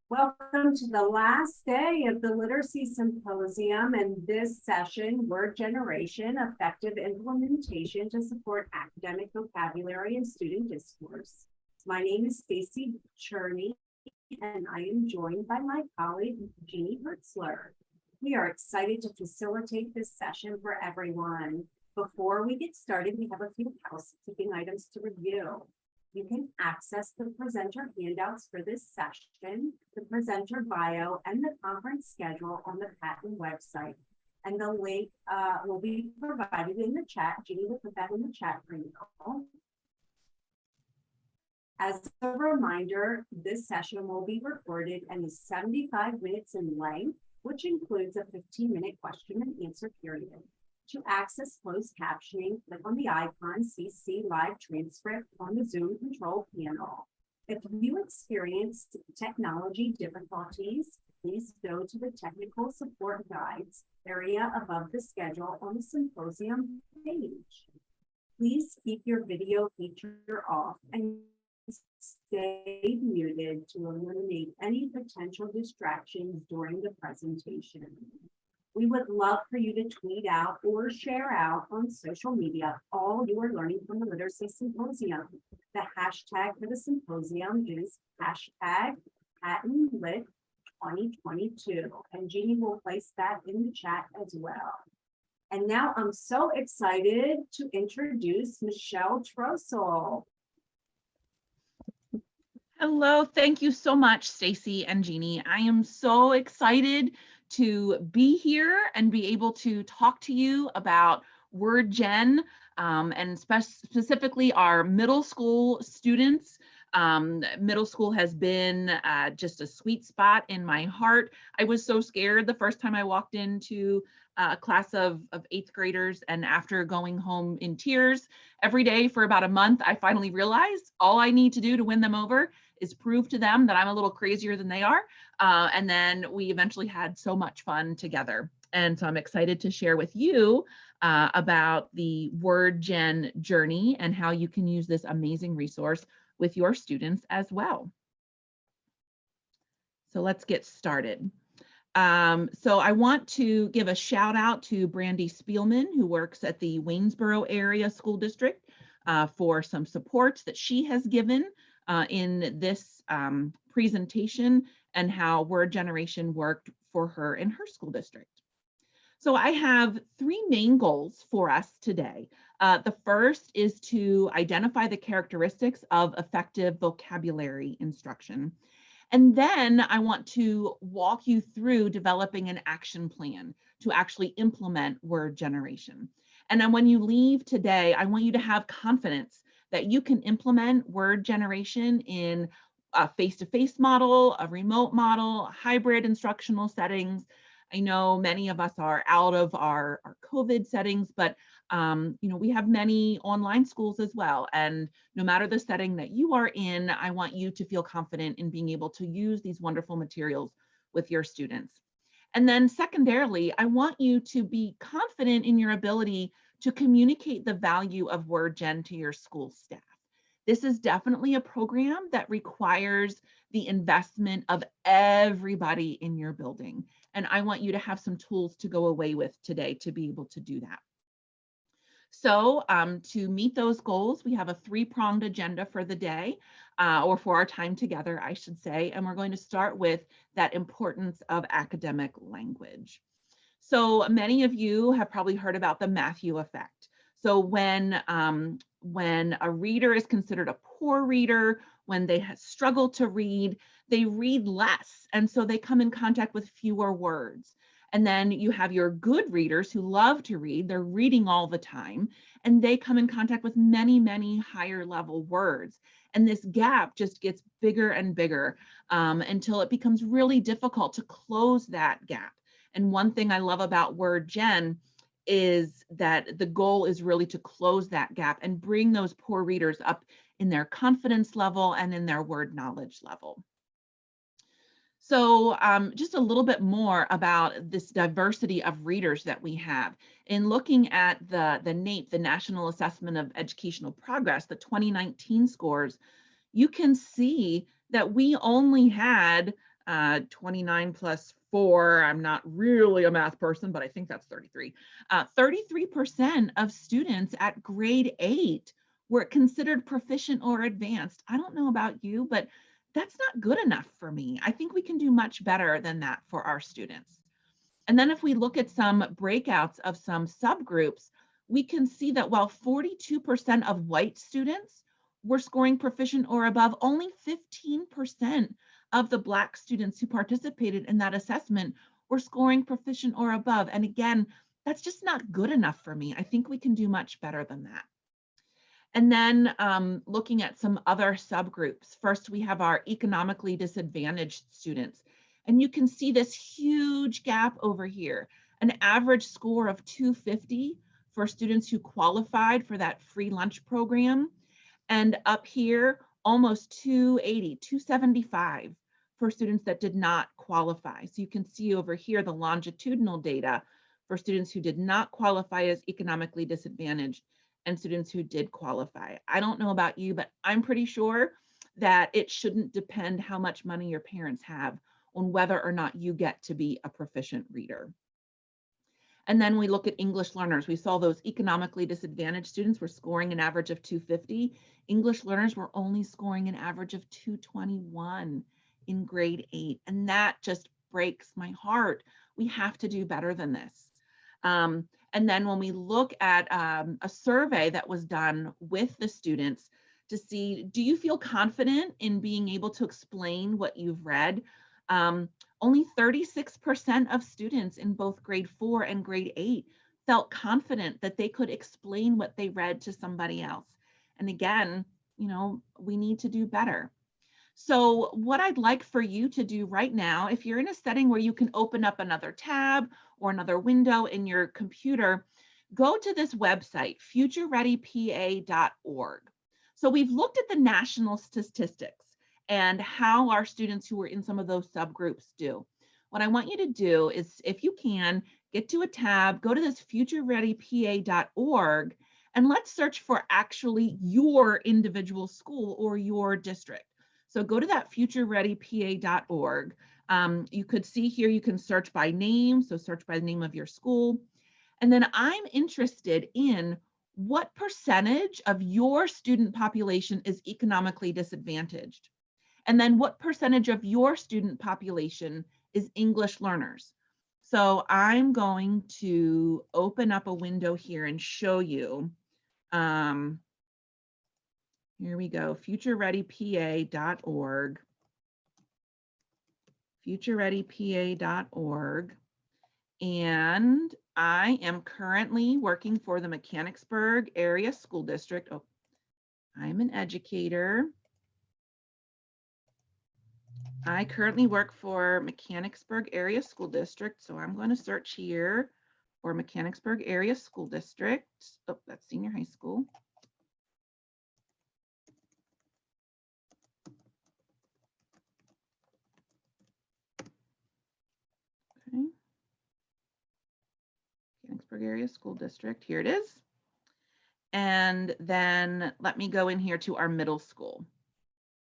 Welcome to the last day of the Literacy Symposium and this session, Word Generation, Effective Implementation to Support Academic Vocabulary and Student Discourse. My name is Stacy Cherney, and I am joined by my colleague, Jeannie Hertzler. We are excited to facilitate this session for everyone. Before we get started, we have a few housekeeping items to review. You can access the presenter handouts for this session, the presenter bio, and the conference schedule on the Patent website. And the link will be provided in the chat. Jeannie will put that in the chat for you. As a reminder, this session will be recorded and is 75 minutes in length, which includes a 15-minute question and answer period. To access closed captioning, click on the icon CC Live Transcript on the Zoom control panel. If you experience technology difficulties, please go to the Technical Support Guides area above the schedule on the Symposium page. Please keep your video feature off and stay muted to eliminate any potential distractions during the presentation. We would love for you to tweet out or share out on social media all you are learning from the Literacy Symposium. The hashtag for the symposium is hashtag PatentLit2022, and Jeannie will place that in the chat as well. And now I'm so excited to introduce Michelle Trostle. Hello, thank you so much, Stacy and Jeannie. I am so excited to be here and be able to talk to you about Word Gen and specifically our middle school students. Middle school has been just a sweet spot in my heart. I was so scared the first time I walked into a class of 8th graders, and after going home in tears every day for about a month, I finally realized all I need to do to win them over is prove to them that I'm a little crazier than they are. And then we eventually had so much fun together. And so I'm excited to share with you about the Word Gen journey and how you can use this amazing resource with your students as well. So let's get started. So I want to give a shout out to Brandy Spielman, who works at the Waynesboro Area School District, for some support that she has given in this presentation and how word generation worked for her in her school district. So I have 3 main goals for us today. The first is to identify the characteristics of effective vocabulary instruction. And then I want to walk you through developing an action plan to actually implement word generation. And then when you leave today, I want you to have confidence that you can implement word generation in a face-to-face model, a remote model, hybrid instructional settings. I know many of us are out of our COVID settings, but we have many online schools as well. And no matter the setting that you are in, I want you to feel confident in being able to use these wonderful materials with your students. And then secondarily, I want you to be confident in your ability to communicate the value of Word Gen to your school staff. This is definitely a program that requires the investment of everybody in your building. And I want you to have some tools to go away with today to be able to do that. So to meet those goals, we have a 3-pronged agenda for the day, or for our time together, I should say. And we're going to start with that importance of academic language. So many of you have probably heard about the Matthew effect. So when a reader is considered a poor reader, when they struggle to read, they read less. And so they come in contact with fewer words. And then you have your good readers who love to read, they're reading all the time, and they come in contact with many, many higher level words. And this gap just gets bigger and bigger until it becomes really difficult to close that gap. And one thing I love about Word Gen is that the goal is really to close that gap and bring those poor readers up in their confidence level and in their word knowledge level. So just a little bit more about this diversity of readers that we have. In looking at the NAEP, the National Assessment of Educational Progress, the 2019 scores, you can see that we only had 29 plus 4, I'm not really a math person, but I think that's 33. 33% of students at grade 8 were considered proficient or advanced. I don't know about you, but that's not good enough for me. I think we can do much better than that for our students. And then if we look at some breakouts of some subgroups, we can see that while 42% of white students were scoring proficient or above, only 15% of the Black students who participated in that assessment were scoring proficient or above. And again, that's just not good enough for me. I think we can do much better than that. And then looking at some other subgroups. First, we have our economically disadvantaged students. And you can see this huge gap over here, an average score of 250 for students who qualified for that free lunch program. And up here, almost 280, 275 for students that did not qualify. So you can see over here the longitudinal data for students who did not qualify as economically disadvantaged and students who did qualify. I don't know about you, but I'm pretty sure that it shouldn't depend how much money your parents have on whether or not you get to be a proficient reader. And then we look at English learners. We saw those economically disadvantaged students were scoring an average of 250. English learners were only scoring an average of 221 in grade 8. And that just breaks my heart. We have to do better than this. And then when we look at a survey that was done with the students to see, do you feel confident in being able to explain what you've read? Only 36% of students in both grade 4 and grade 8 felt confident that they could explain what they read to somebody else. And again, you know, we need to do better. So what I'd like for you to do right now, if you're in a setting where you can open up another tab or another window in your computer, go to this website, futurereadypa.org. So we've looked at the national statistics and how our students who were in some of those subgroups do. What I want you to do is, if you can, get to a tab, go to this futurereadypa.org, and let's search for actually your individual school or your district. So go to that futurereadypa.org. You could see here, you can search by name. So search by the name of your school. And then I'm interested in what percentage of your student population is economically disadvantaged. And then what percentage of your student population is English learners. So I'm going to open up a window here and show you. Here we go, futurereadypa.org, futurereadypa.org. And I am currently working for the Mechanicsburg Area School District. Oh, I'm an educator. I currently work for Mechanicsburg Area School District. So I'm going to search here for Mechanicsburg Area School District. Oh, that's senior high school. Okay. Mechanicsburg Area School District, here it is. And then let me go in here to our middle school.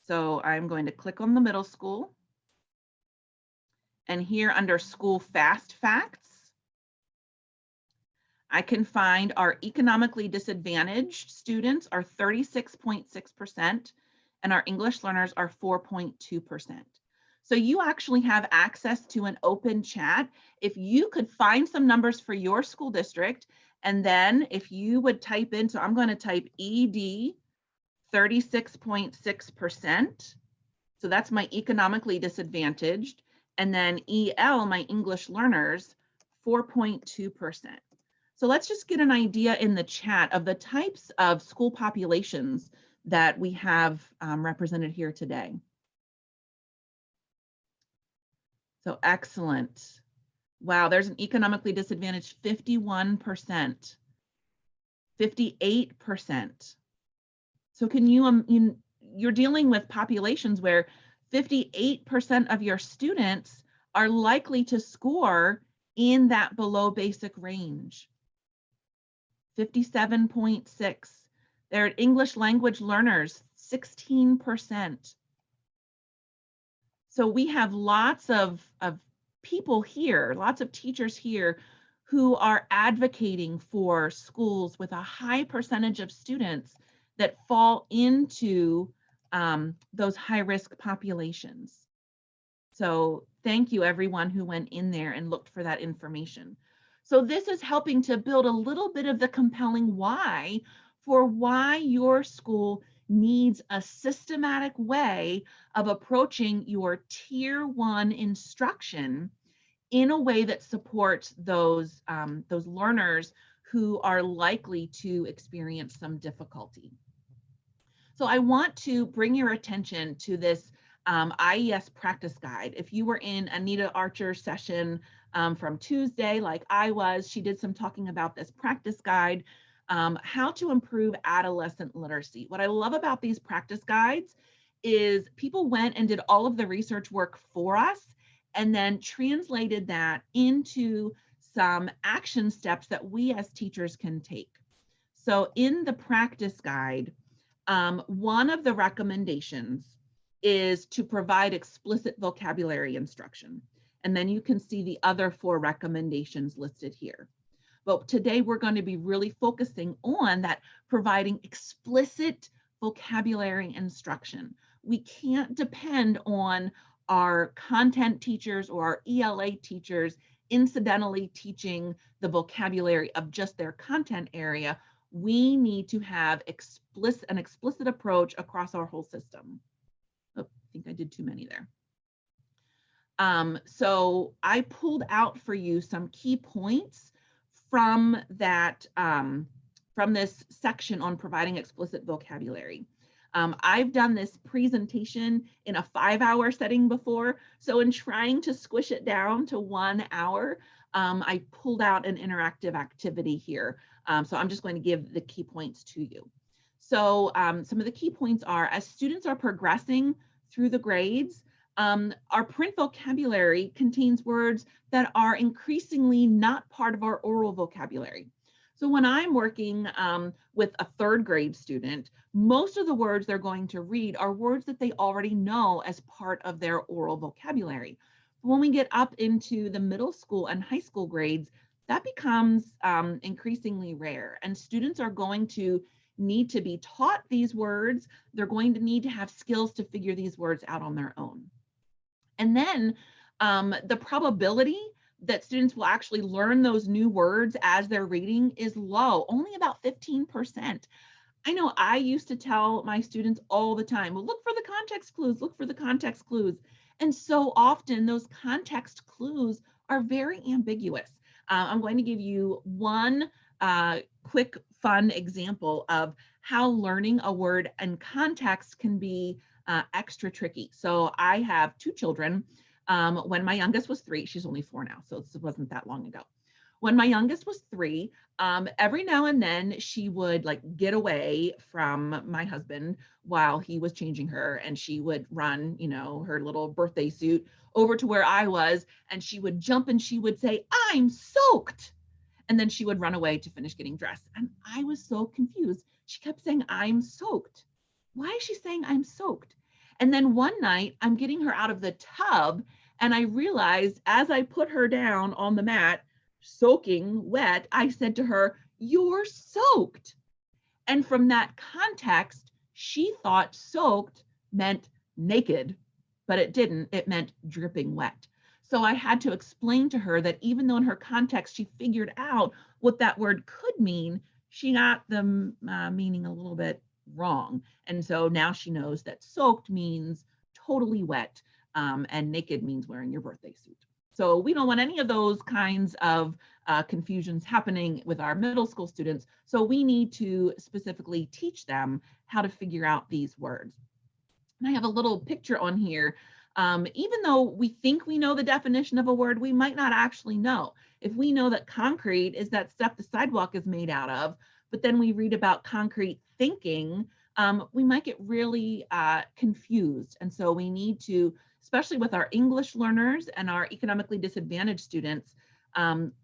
So I'm going to click on the middle school. And here under school fast facts, I can find our economically disadvantaged students are 36.6% and our English learners are 4.2%. So you actually have access to an open chat. If you could find some numbers for your school district, and then if you would type in, so I'm going to type ED 36.6%. So that's my economically disadvantaged. And then EL, my English learners, 4.2%. So let's just get an idea in the chat of the types of school populations that we have represented here today. So excellent. Wow, there's an economically disadvantaged 51%, 58%. So can you, you're dealing with populations where 58% of your students are likely to score in that below basic range. 57.6. They're English language learners, 16%. So we have lots of people here, lots of teachers here who are advocating for schools with a high percentage of students that fall into those high-risk populations. So thank you everyone who went in there and looked for that information. So this is helping to build a little bit of the compelling why for why your school needs a systematic way of approaching your tier 1 instruction in a way that supports those learners who are likely to experience some difficulty. So I want to bring your attention to this IES practice guide. If you were in Anita Archer's session from Tuesday, like I was, she did some talking about this practice guide, how to improve adolescent literacy. What I love about these practice guides is people went and did all of the research work for us and then translated that into some action steps that we as teachers can take. So in the practice guide, one of the recommendations is to provide explicit vocabulary instruction. And then you can see the other 4 recommendations listed here. But today we're going to be really focusing on that providing explicit vocabulary instruction. We can't depend on our content teachers or our ELA teachers incidentally teaching the vocabulary of just their content area. We need to have an explicit approach across our whole system. Oh, I think I did too many there. So I pulled out for you some key points from that, from this section on providing explicit vocabulary. I've done this presentation in a 5-hour setting before. So in trying to squish it down to 1 hour, I pulled out an interactive activity here. So I'm just going to give the key points to you. So some of the key points are, as students are progressing through the grades, our print vocabulary contains words that are increasingly not part of our oral vocabulary. So when I'm working with a 3rd grade student, most of the words they're going to read are words that they already know as part of their oral vocabulary. When we get up into the middle school and high school grades, that becomes increasingly rare, and students are going to need to be taught these words. They're going to need to have skills to figure these words out on their own. And then the probability that students will actually learn those new words as they're reading is low, only about 15%. I know I used to tell my students all the time, well, look for the context clues, look for the context clues. And so often those context clues are very ambiguous. I'm going to give you one quick, fun example of how learning a word in context can be extra tricky. So I have 2 children. When my youngest was 3, she's only 4 now, so this wasn't that long ago. When my youngest was 3, every now and then she would like get away from my husband while he was changing her, and she would run, you know, her little birthday suit over to where I was, and she would jump and she would say, "I'm soaked." And then she would run away to finish getting dressed. And I was so confused. She kept saying, "I'm soaked." Why is she saying I'm soaked? And then one night I'm getting her out of the tub, and I realized as I put her down on the mat, soaking wet, I said to her, "You're soaked." And from that context, she thought soaked meant naked, but it didn't. It meant dripping wet. So I had to explain to her that even though in her context she figured out what that word could mean, she got the meaning a little bit wrong. And so now she knows that soaked means totally wet, and naked means wearing your birthday suit. So we don't want any of those kinds of confusions happening with our middle school students. So we need to specifically teach them how to figure out these words. And I have a little picture on here. Even though we think we know the definition of a word, we might not actually know. If we know that concrete is that stuff the sidewalk is made out of, but then we read about concrete thinking, we might get really confused. And so we need to, especially with our English learners and our economically disadvantaged students,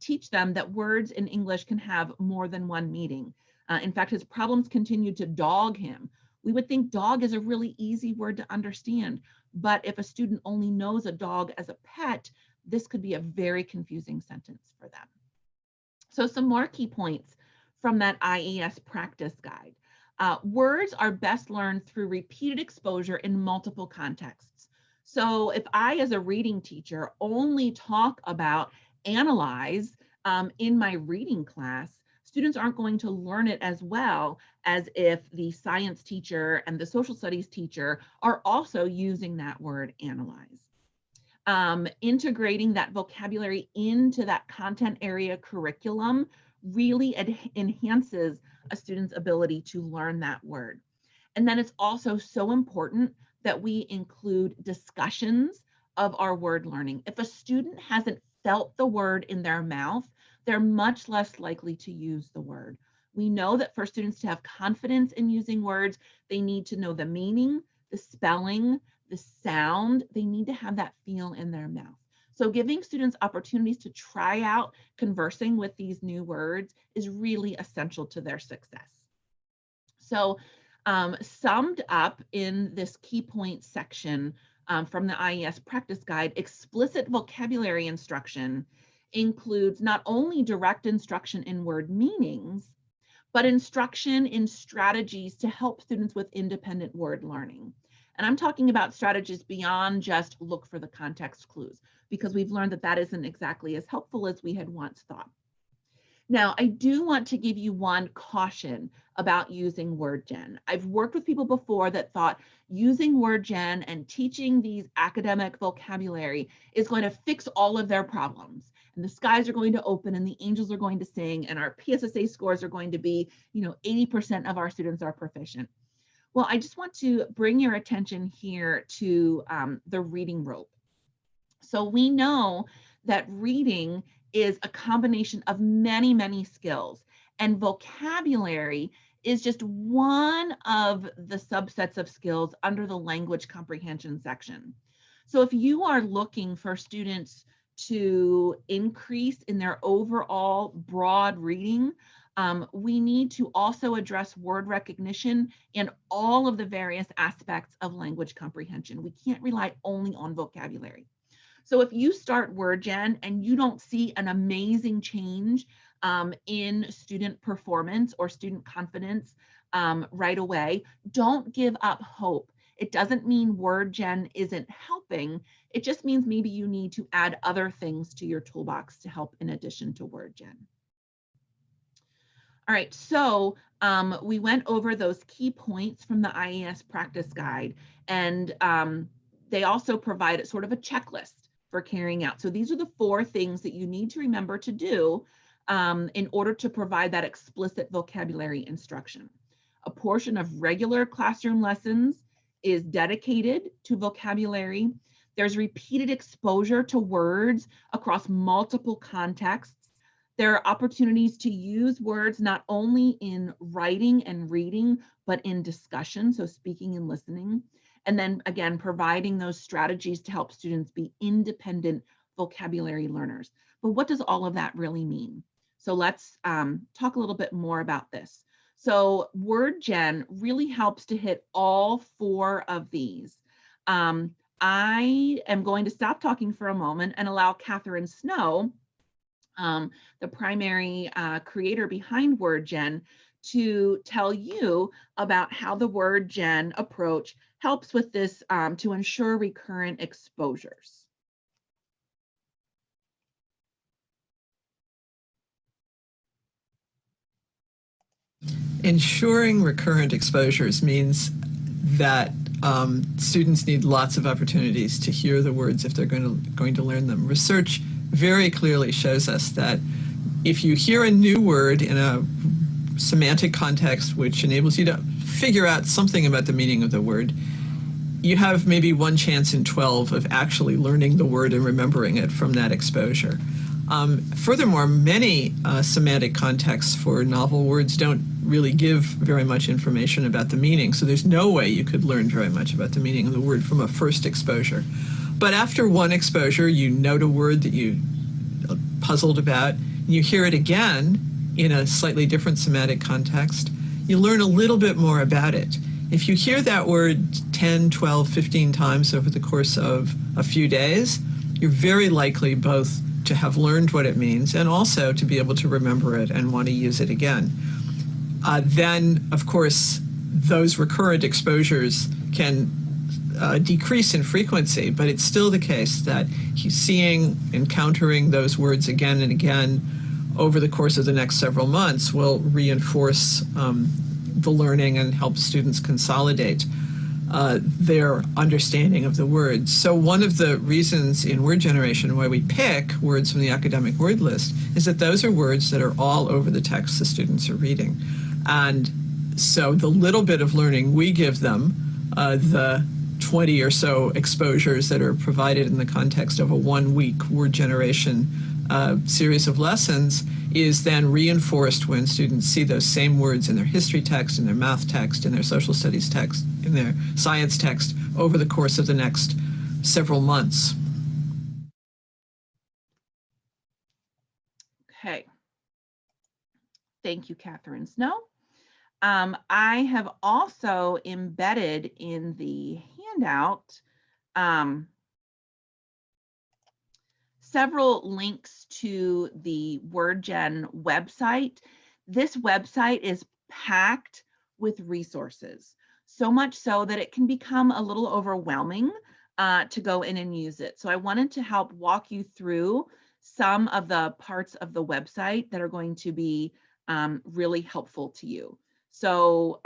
teach them that words in English can have more than one meaning. In fact, his problems continued to dog him. We would think dog is a really easy word to understand, but if a student only knows a dog as a pet, this could be a very confusing sentence for them. So some more key points from that IES practice guide. Words are best learned through repeated exposure in multiple contexts. So if I, as a reading teacher, only talk about analyze in my reading class, students aren't going to learn it as well as if the science teacher and the social studies teacher are also using that word analyze. Integrating that vocabulary into that content area curriculum really enhances a student's ability to learn that word. And then it's also so important that we include discussions of our word learning. If a student hasn't felt the word in their mouth, they're much less likely to use the word. We know that for students to have confidence in using words, they need to know the meaning, the spelling, the sound. They need to have that feel in their mouth. So giving students opportunities to try out conversing with these new words is really essential to their success. So summed up in this key points section from the IES practice guide, explicit vocabulary instruction includes not only direct instruction in word meanings, but instruction in strategies to help students with independent word learning. And I'm talking about strategies beyond just look for the context clues, because we've learned that that isn't exactly as helpful as we had once thought. Now, I do want to give you one caution about using WordGen. I've worked with people before that thought using WordGen and teaching these academic vocabulary is going to fix all of their problems. And the skies are going to open and the angels are going to sing and our PSSA scores are going to be, 80% of our students are proficient. Well, I just want to bring your attention here to the reading rope. So we know that reading is a combination of many, many skills, and vocabulary is just one of the subsets of skills under the language comprehension section. So if you are looking for students to increase in their overall broad reading, we need to also address word recognition and all of the various aspects of language comprehension. We can't rely only on vocabulary. So if you start WordGen and you don't see an amazing change in student performance or student confidence right away, don't give up hope. It doesn't mean WordGen isn't helping. It just means maybe you need to add other things to your toolbox to help in addition to WordGen. All right, so we went over those key points from the IES practice guide, and they also provide sort of a checklist for carrying out. So these are the 4 things that you need to remember to do in order to provide that explicit vocabulary instruction. A portion of regular classroom lessons is dedicated to vocabulary. There's repeated exposure to words across multiple contexts. There are opportunities to use words not only in writing and reading, but in discussion, so speaking and listening. And then again, providing those strategies to help students be independent vocabulary learners. But what does all of that really mean? So let's talk a little bit more about this. So WordGen really helps to hit all 4 of these. I am going to stop talking for a moment and allow Catherine Snow, the primary creator behind WordGen, to tell you about how the WordGen approach helps with this to ensure recurrent exposures. Ensuring recurrent exposures means that students need lots of opportunities to hear the words if they're going to learn them. Research very clearly shows us that if you hear a new word in a semantic context which enables you to figure out something about the meaning of the word, you have maybe 1 chance in 12 of actually learning the word and remembering it from that exposure. Furthermore, many semantic contexts for novel words don't really give very much information about the meaning, so there's no way you could learn very much about the meaning of the word from a first exposure. But after 1 exposure, you note a word that you puzzled about, and you hear it again in a slightly different semantic context, you learn a little bit more about it. If you hear that word 10, 12, 15 times over the course of a few days, you're very likely both to have learned what it means and also to be able to remember it and want to use it again. Then, of course, those recurrent exposures can decrease in frequency, but it's still the case that encountering those words again and again over the course of the next several months will reinforce the learning and help students consolidate their understanding of the words. So one of the reasons in word generation why we pick words from the academic word list is that those are words that are all over the text the students are reading. And so the little bit of learning we give them, the 20 or so exposures that are provided in the context of a 1-week word generation series of lessons, is then reinforced when students see those same words in their history text, in their math text, in their social studies text, in their science text over the course of the next several months. Okay. Thank you, Catherine Snow. I have also embedded in the handout several links to the WordGen website. This website is packed with resources, so much so that it can become a little overwhelming to go in and use it. So I wanted to help walk you through some of the parts of the website that are going to be really helpful to you. So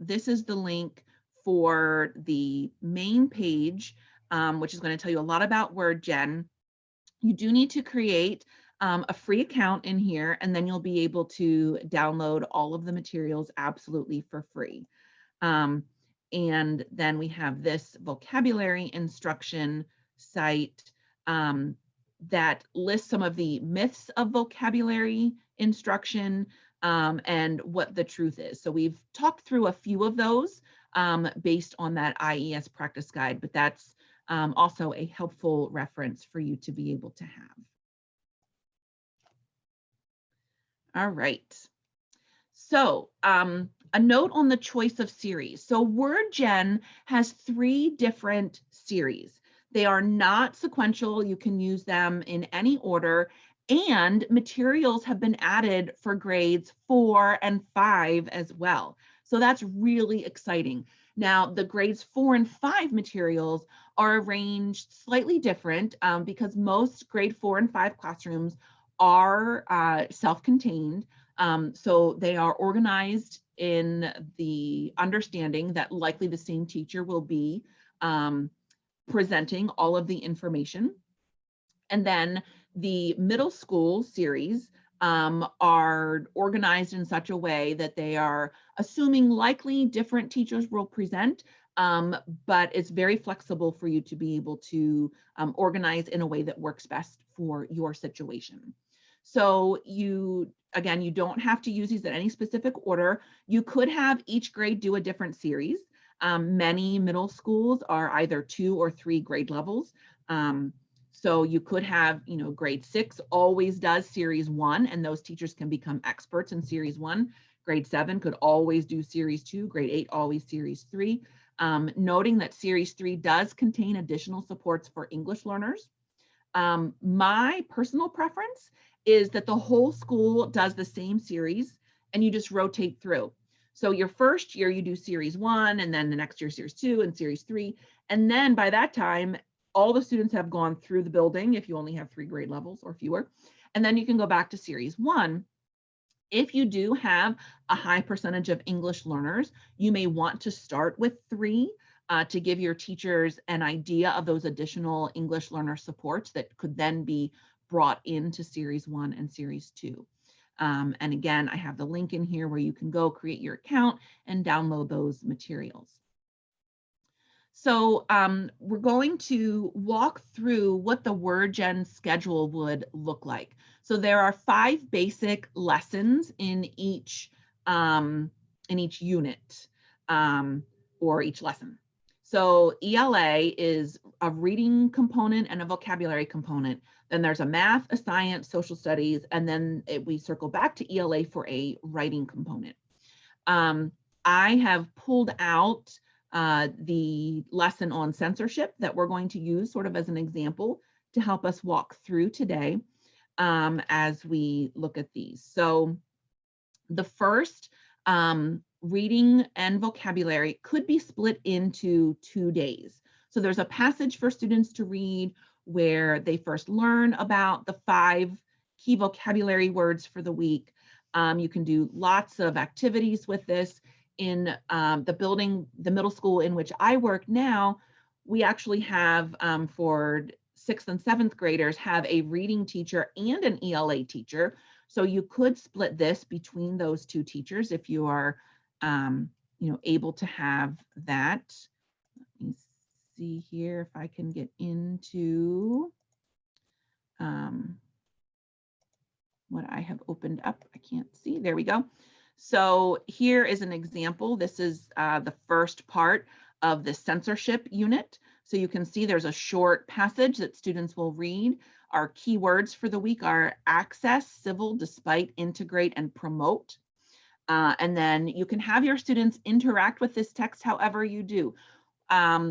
this is the link for the main page, which is going to tell you a lot about WordGen. You do need to create a free account in here, and then you'll be able to download all of the materials absolutely for free. And then we have this vocabulary instruction site that lists some of the myths of vocabulary instruction and what the truth is. So we've talked through a few of those based on that IES practice guide, but that's also a helpful reference for you to be able to have. All right. So a note on the choice of series. So WordGen has 3 different series. They are not sequential. You can use them in any order, and materials have been added for grades 4 and 5 as well. So that's really exciting. Now, the grades 4 and 5 materials are arranged slightly different because most grade 4 and 5 classrooms are self-contained. So they are organized in the understanding that likely the same teacher will be presenting all of the information. And then the middle school series are organized in such a way that they are assuming likely different teachers will present, but it's very flexible for you to be able to organize in a way that works best for your situation. So again, you don't have to use these in any specific order. You could have each grade do a different series. Many middle schools are either 2 or 3 grade levels. So you could have, grade 6 always does series 1, and those teachers can become experts in series 1. Grade 7 could always do series 2, grade 8 always series 3. Noting that series 3 does contain additional supports for English learners. My personal preference is that the whole school does the same series and you just rotate through. So your first year you do series 1, and then the next year series 2 and series 3. And then by that time, all the students have gone through the building if you only have 3 grade levels or fewer. And then you can go back to series 1. If you do have a high percentage of English learners, you may want to start with 3 to give your teachers an idea of those additional English learner supports that could then be brought into series 1 and series 2. And again, I have the link in here where you can go create your account and download those materials. So we're going to walk through what the WordGen schedule would look like. So there are 5 basic lessons in each unit or each lesson. So ELA is a reading component and a vocabulary component. Then there's a math, a science, social studies, and then we circle back to ELA for a writing component. I have pulled out the lesson on censorship that we're going to use sort of as an example to help us walk through today as we look at these. So the first, reading and vocabulary, could be split into 2 days. So there's a passage for students to read where they first learn about the 5 key vocabulary words for the week. You can do lots of activities with this. In the middle school in which I work now, we actually have for 6th and 7th graders have a reading teacher and an ELA teacher. So you could split this between those 2 teachers if you are, able to have that. Let me see here if I can get into what I have opened up. I can't see. There we go. So here is an example. This is the first part of the censorship unit. So you can see there's a short passage that students will read. Our keywords for the week are access, civil, despite, integrate, and promote. And then you can have your students interact with this text however you do.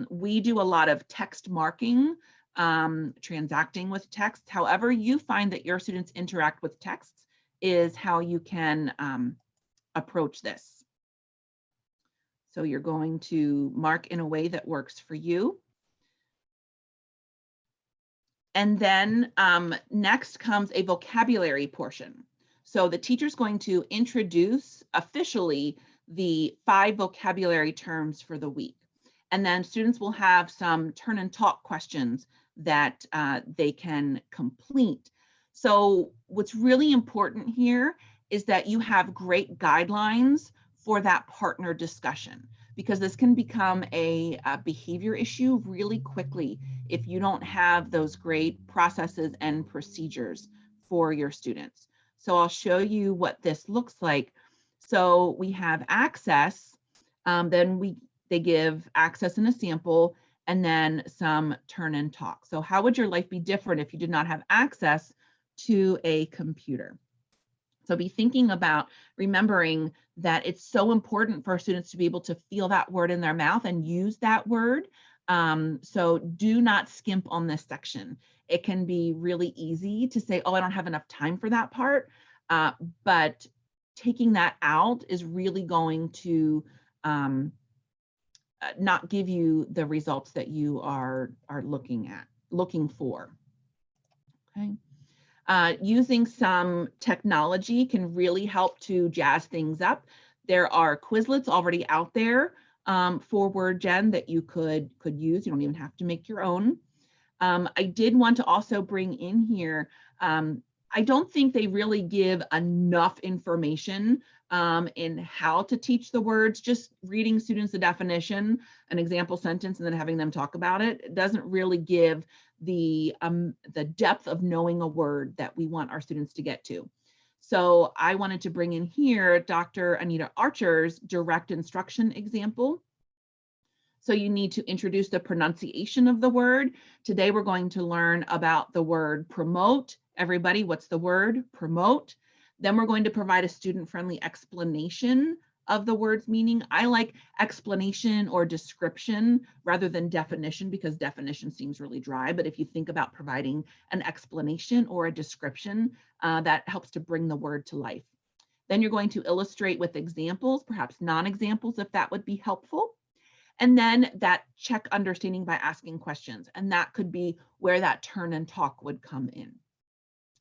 We do a lot of text marking, transacting with text. However you find that your students interact with texts is how you can approach this. So you're going to mark in a way that works for you. And then next comes a vocabulary portion. So the teacher's going to introduce officially the 5 vocabulary terms for the week. And then students will have some turn and talk questions that they can complete. So what's really important here is that you have great guidelines for that partner discussion, because this can become a behavior issue really quickly if you don't have those great processes and procedures for your students. So I'll show you what this looks like. So we have access, then they give access in a sample, and then some turn and talk. So how would your life be different if you did not have access to a computer? So be thinking about remembering that it's so important for students to be able to feel that word in their mouth and use that word. So do not skimp on this section. It can be really easy to say, oh, I don't have enough time for that part. But taking that out is really going to not give you the results that you are looking for. Okay. Using some technology can really help to jazz things up. There are Quizlets already out there for word gen that you could use. You don't even have to make your own. I did want to also bring in here, I don't think they really give enough information in how to teach the words. Just reading students the definition, an example sentence, and then having them talk about it, it doesn't really give the depth of knowing a word that we want our students to get to. So I wanted to bring in here Dr. Anita Archer's direct instruction example. So you need to introduce the pronunciation of the word. Today we're going to learn about the word promote. Everybody, what's the word? Promote. Then we're going to provide a student-friendly explanation of the word's meaning. I like explanation or description rather than definition, because definition seems really dry. But if you think about providing an explanation or a description, that helps to bring the word to life. Then you're going to illustrate with examples, perhaps non-examples, if that would be helpful. And then that check understanding by asking questions. And that could be where that turn and talk would come in.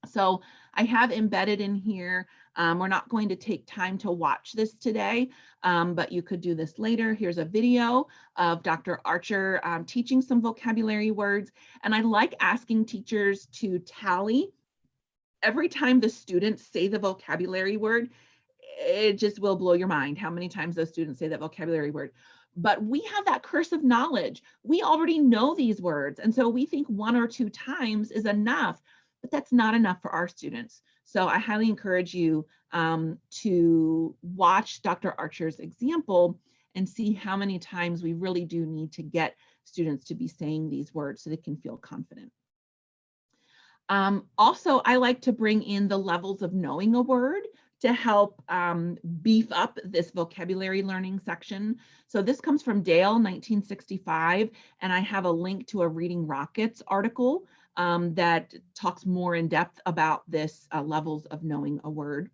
So I have embedded in here, we're not going to take time to watch this today, but you could do this later. Here's a video of Dr. Archer teaching some vocabulary words. And I like asking teachers to tally every time the students say the vocabulary word. It just will blow your mind how many times those students say that vocabulary word. But we have that curse of knowledge. We already know these words. And so we think 1 or 2 times is enough, but that's not enough for our students. So I highly encourage you to watch Dr. Archer's example and see how many times we really do need to get students to be saying these words so they can feel confident. Also, I like to bring in the levels of knowing a word to help beef up this vocabulary learning section. So this comes from Dale, 1965, and I have a link to a Reading Rockets article that talks more in depth about this levels of knowing a word.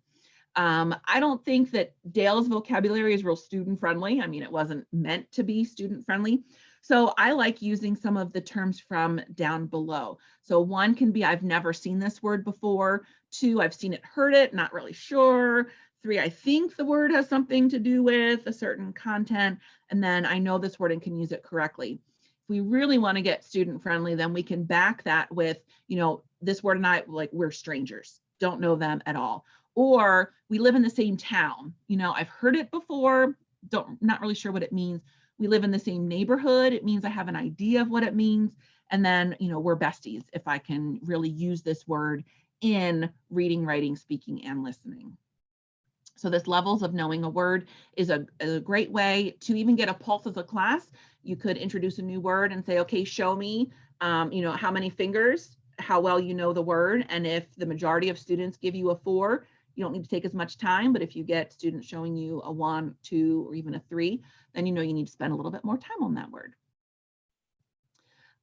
I don't think that Dale's vocabulary is real student friendly. I mean, it wasn't meant to be student friendly. So I like using some of the terms from down below. So one can be, I've never seen this word before. 2, I've seen it, heard it, not really sure. 3, I think the word has something to do with a certain content. And then I know this word and can use it correctly. If we really want to get student friendly, then we can back that with, you know, this word and I, like, we're strangers, don't know them at all. Or we live in the same town. You know, I've heard it before, not really sure what it means. We live in the same neighborhood. It means I have an idea of what it means. And then, you know, we're besties if I can really use this word in reading, writing, speaking, and listening. So this levels of knowing a word is a great way to even get a pulse of the class. You could introduce a new word and say, okay, show me, you know, how many fingers, how well you know the word. And if the majority of students give you a 4, you don't need to take as much time, but if you get students showing you a 1, 2, or even a 3, then you know you need to spend a little bit more time on that word.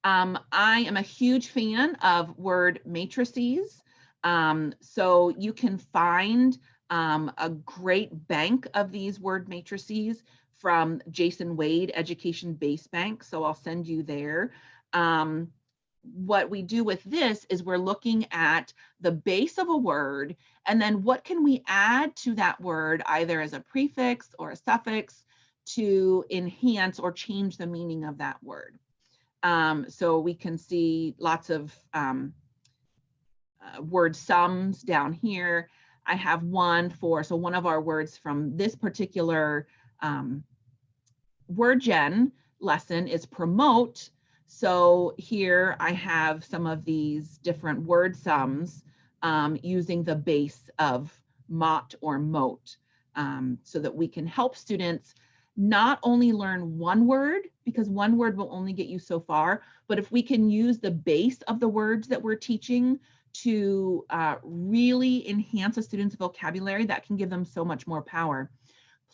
I am a huge fan of word matrices. So you can find a great bank of these word matrices from Jason Wade Education Base Bank. So I'll send you there. What we do with this is we're looking at the base of a word, and then what can we add to that word, either as a prefix or a suffix, to enhance or change the meaning of that word. So we can see lots of word sums down here. I have one for, so one of our words from this particular word gen lesson is promote. So here I have some of these different word sums using the base of mot or mote, so that we can help students not only learn one word, because one word will only get you so far, but if we can use the base of the words that we're teaching to really enhance a student's vocabulary, that can give them so much more power.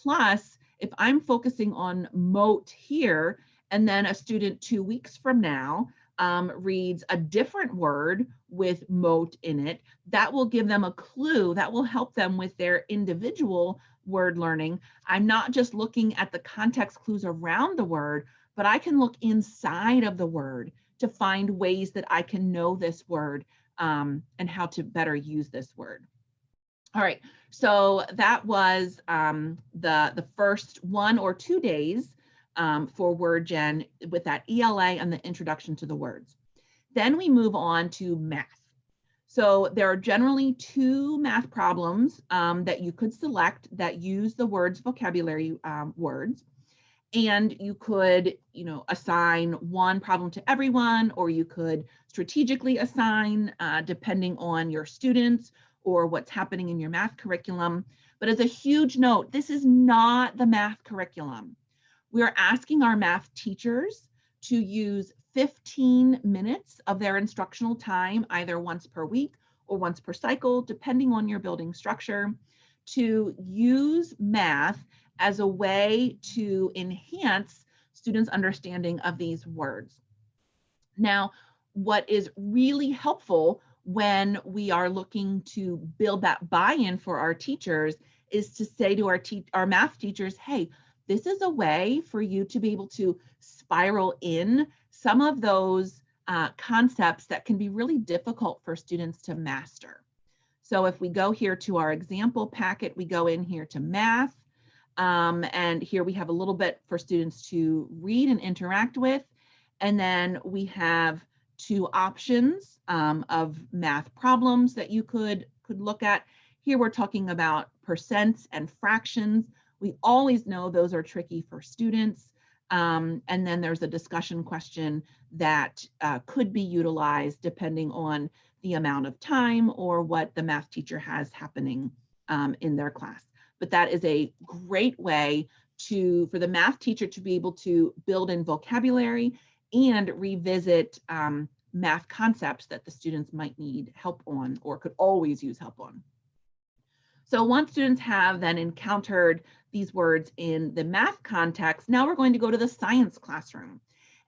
Plus, if I'm focusing on mote here, and then a student 2 weeks from now reads a different word with mote in it, that will give them a clue, that will help them with their individual word learning. I'm not just looking at the context clues around the word, but I can look inside of the word to find ways that I can know this word and how to better use this word. All right, so that was the first 1 or 2 days for word gen with that ELA and the introduction to the words. Then we move on to math. So there are generally 2 math problems that you could select that use the words vocabulary words. And you could, you know, assign one problem to everyone, or you could strategically assign depending on your students or what's happening in your math curriculum. But as a huge note, this is not the math curriculum. We are asking our math teachers to use 15 minutes of their instructional time, either once per week or once per cycle, depending on your building structure, to use math as a way to enhance students' understanding of these words. Now, what is really helpful when we are looking to build that buy-in for our teachers is to say to our math teachers, hey, this is a way for you to be able to spiral in some of those concepts that can be really difficult for students to master. So if we go here to our example packet, we go in here to math, and here we have a little bit for students to read and interact with. And then we have 2 options of math problems that you could look at. Here we're talking about percents and fractions. We always know those are tricky for students. And then there's a discussion question that could be utilized depending on the amount of time or what the math teacher has happening in their class. But that is a great way for the math teacher to be able to build in vocabulary and revisit math concepts that the students might need help on or could always use help on. So once students have then encountered these words in the math context, now we're going to go to the science classroom.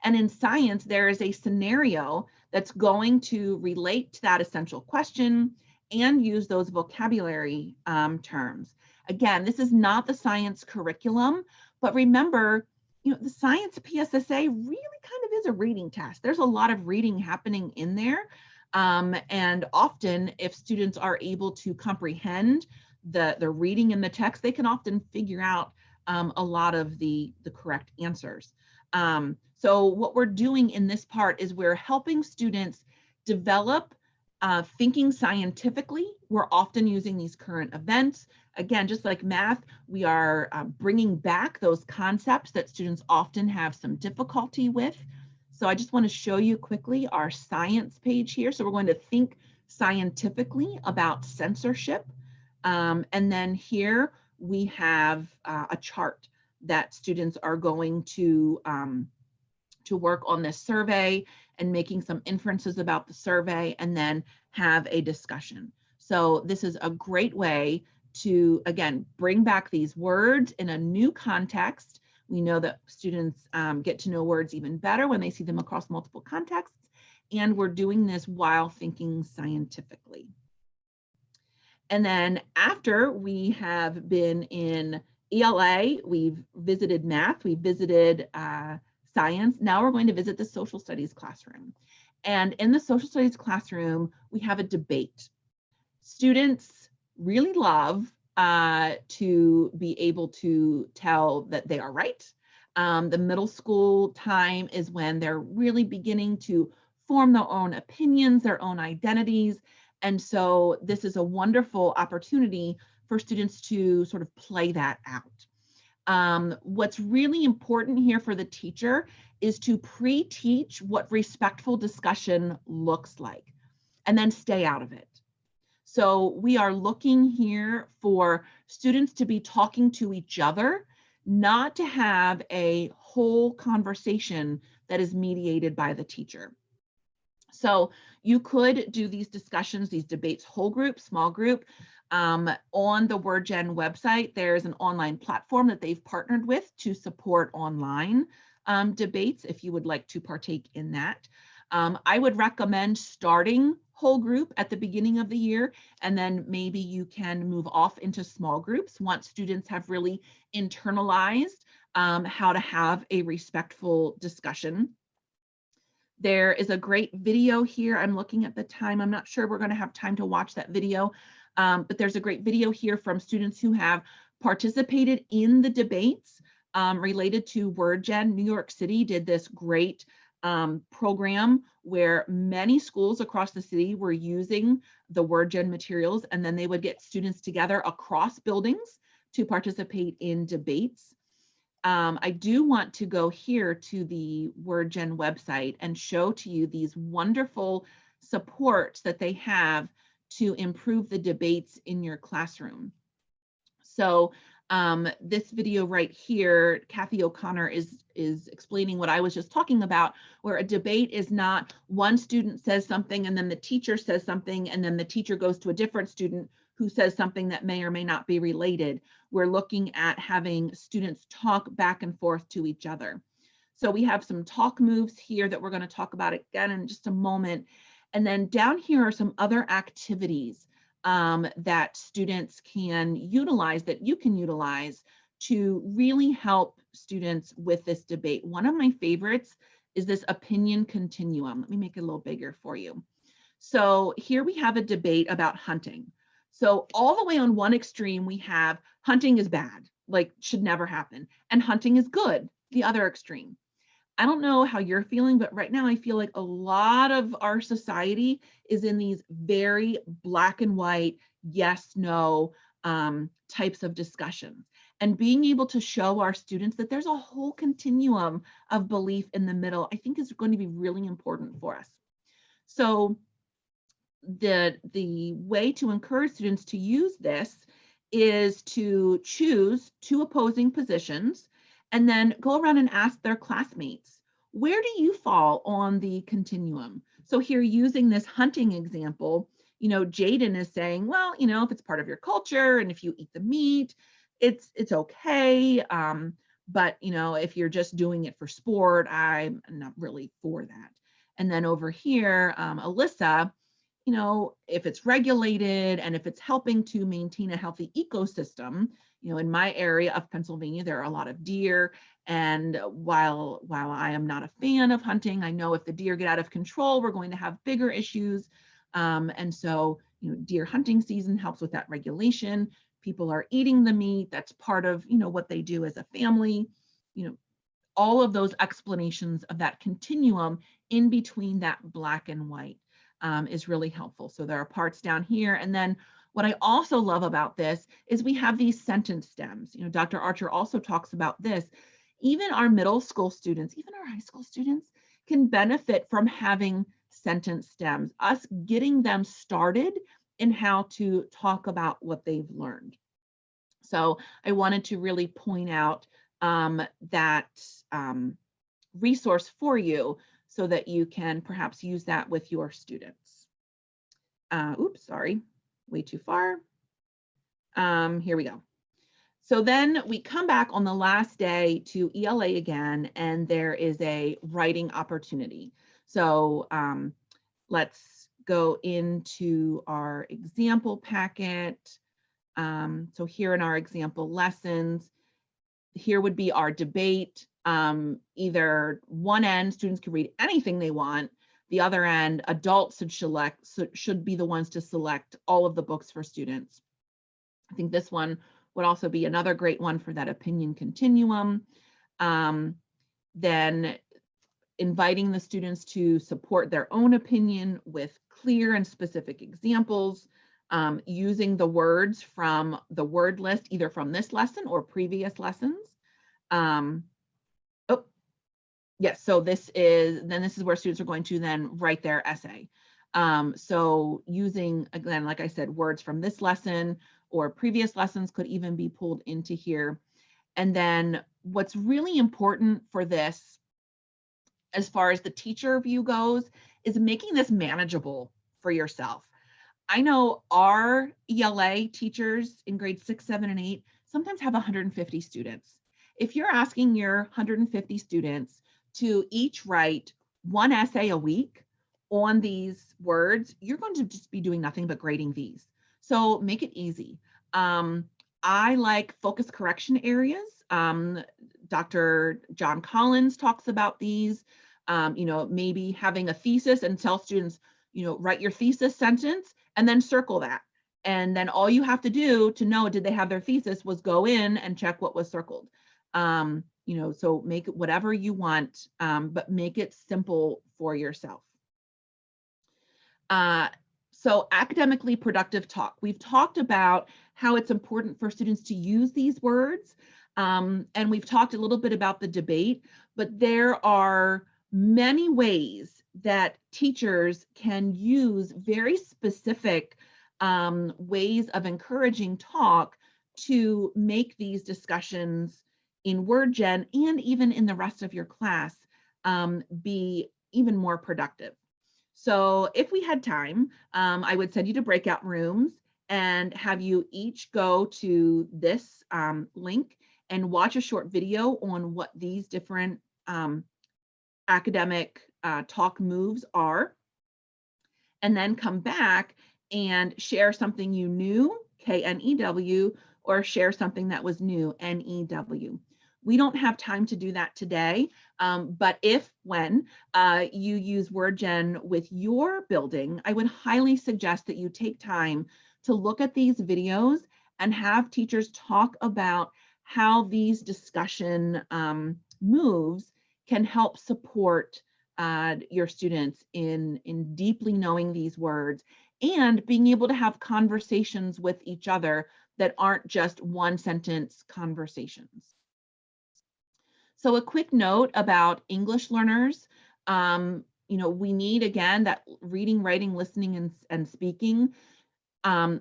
And in science, there is a scenario that's going to relate to that essential question and use those vocabulary terms. Again, this is not the science curriculum, but remember, the science PSSA really kind of is a reading test. There's a lot of reading happening in there. And often if students are able to comprehend the reading in the text, they can often figure out a lot of the correct answers. So what we're doing in this part is we're helping students develop thinking scientifically. We're often using these current events. Again, just like math, we are bringing back those concepts that students often have some difficulty with. So I just want to show you quickly our science page here. So we're going to think scientifically about censorship. And then here we have a chart that students are going to work on this survey and making some inferences about the survey and then have a discussion. So this is a great way to, again, bring back these words in a new context. We know that students get to know words even better when they see them across multiple contexts, and we're doing this while thinking scientifically. And then after we have been in ELA, we've visited math, we've visited science. Now we're going to visit the social studies classroom. And in the social studies classroom, we have a debate. Students really love to be able to tell that they are right. The middle school time is when they're really beginning to form their own opinions, their own identities. And so this is a wonderful opportunity for students to sort of play that out. What's really important here for the teacher is to pre-teach what respectful discussion looks like and then stay out of it. So we are looking here for students to be talking to each other, not to have a whole conversation that is mediated by the teacher. So you could do these discussions, these debates, whole group, small group. On the WordGen website, there's an online platform that they've partnered with to support online debates if you would like to partake in that. I would recommend starting whole group at the beginning of the year, and then maybe you can move off into small groups once students have really internalized how to have a respectful discussion. There is a great video here. I'm looking at the time. I'm not sure we're going to have time to watch that video, but there's a great video here from students who have participated in the debates related to WordGen. New York City did this great program where many schools across the city were using the WordGen materials, and then they would get students together across buildings to participate in debates. I do want to go here to the WordGen website and show to you these wonderful supports that they have to improve the debates in your classroom. So this video right here, Kathy O'Connor is explaining what I was just talking about, where a debate is not one student says something and then the teacher says something and then the teacher goes to a different student who says something that may or may not be related. We're looking at having students talk back and forth to each other. So we have some talk moves here that we're going to talk about again in just a moment. And then down here are some other activities that students can utilize, that you can utilize to really help students with this debate. One of my favorites is this opinion continuum. Let me make it a little bigger for you. So here we have a debate about hunting. So all the way on one extreme, we have hunting is bad, like should never happen, and hunting is good, the other extreme. I don't know how you're feeling, but right now I feel like a lot of our society is in these very black and white, yes, no types of discussions. And being able to show our students that there's a whole continuum of belief in the middle, I think is going to be really important for us. So the way to encourage students to use this is to choose two opposing positions and then go around and ask their classmates, where do you fall on the continuum? So here, using this hunting example, Jaden is saying, well, if it's part of your culture and if you eat the meat, it's okay. But if you're just doing it for sport, I'm not really for that. And then over here, Alyssa, if it's regulated and if it's helping to maintain a healthy ecosystem, in my area of Pennsylvania, there are a lot of deer. And while I am not a fan of hunting, I know if the deer get out of control, we're going to have bigger issues. And so, deer hunting season helps with that regulation. People are eating the meat. That's part of, what they do as a family. All of those explanations of that continuum in between that black and white is really helpful. So there are parts down here. And then what I also love about this is we have these sentence stems. Dr. Archer also talks about this. Even our middle school students, even our high school students can benefit from having sentence stems, us getting them started in how to talk about what they've learned. So I wanted to really point out that resource for you so that you can perhaps use that with your students. Oops, sorry, way too far. Here we go. So then we come back on the last day to ELA again, and there is a writing opportunity. So let's go into our example packet. So here in our example lessons, here would be our debate. Either one end, students can read anything they want. The other end, adults should be the ones to select all of the books for students. I think this one would also be another great one for that opinion continuum. Then inviting the students to support their own opinion with clear and specific examples, using the words from the word list, either from this lesson or previous lessons. Yes, so this is where students are going to then write their essay. So using, again, like I said, words from this lesson or previous lessons could even be pulled into here. And then what's really important for this, as far as the teacher view goes, is making this manageable for yourself. I know our ELA teachers in grades 6, 7, and 8 sometimes have 150 students. If you're asking your 150 students to each write one essay a week on these words, you're going to just be doing nothing but grading these. So make it easy. I like focus correction areas. Dr. John Collins talks about these, maybe having a thesis and tell students, write your thesis sentence and then circle that. And then all you have to do to know did they have their thesis was go in and check what was circled. So make it whatever you want, but make it simple for yourself. So academically productive talk. We've talked about how it's important for students to use these words, and we've talked a little bit about the debate, but there are many ways that teachers can use very specific ways of encouraging talk to make these discussions in WordGen and even in the rest of your class be even more productive. So if we had time, I would send you to breakout rooms and have you each go to this link and watch a short video on what these different academic talk moves are, and then come back and share something you knew, KNEW, or share something that was new, NEW. We don't have time to do that today, but when you use WordGen with your building, I would highly suggest that you take time to look at these videos and have teachers talk about how these discussion moves can help support your students in deeply knowing these words and being able to have conversations with each other that aren't just one sentence conversations. So a quick note about English learners. We need, again, that reading, writing, listening, and speaking.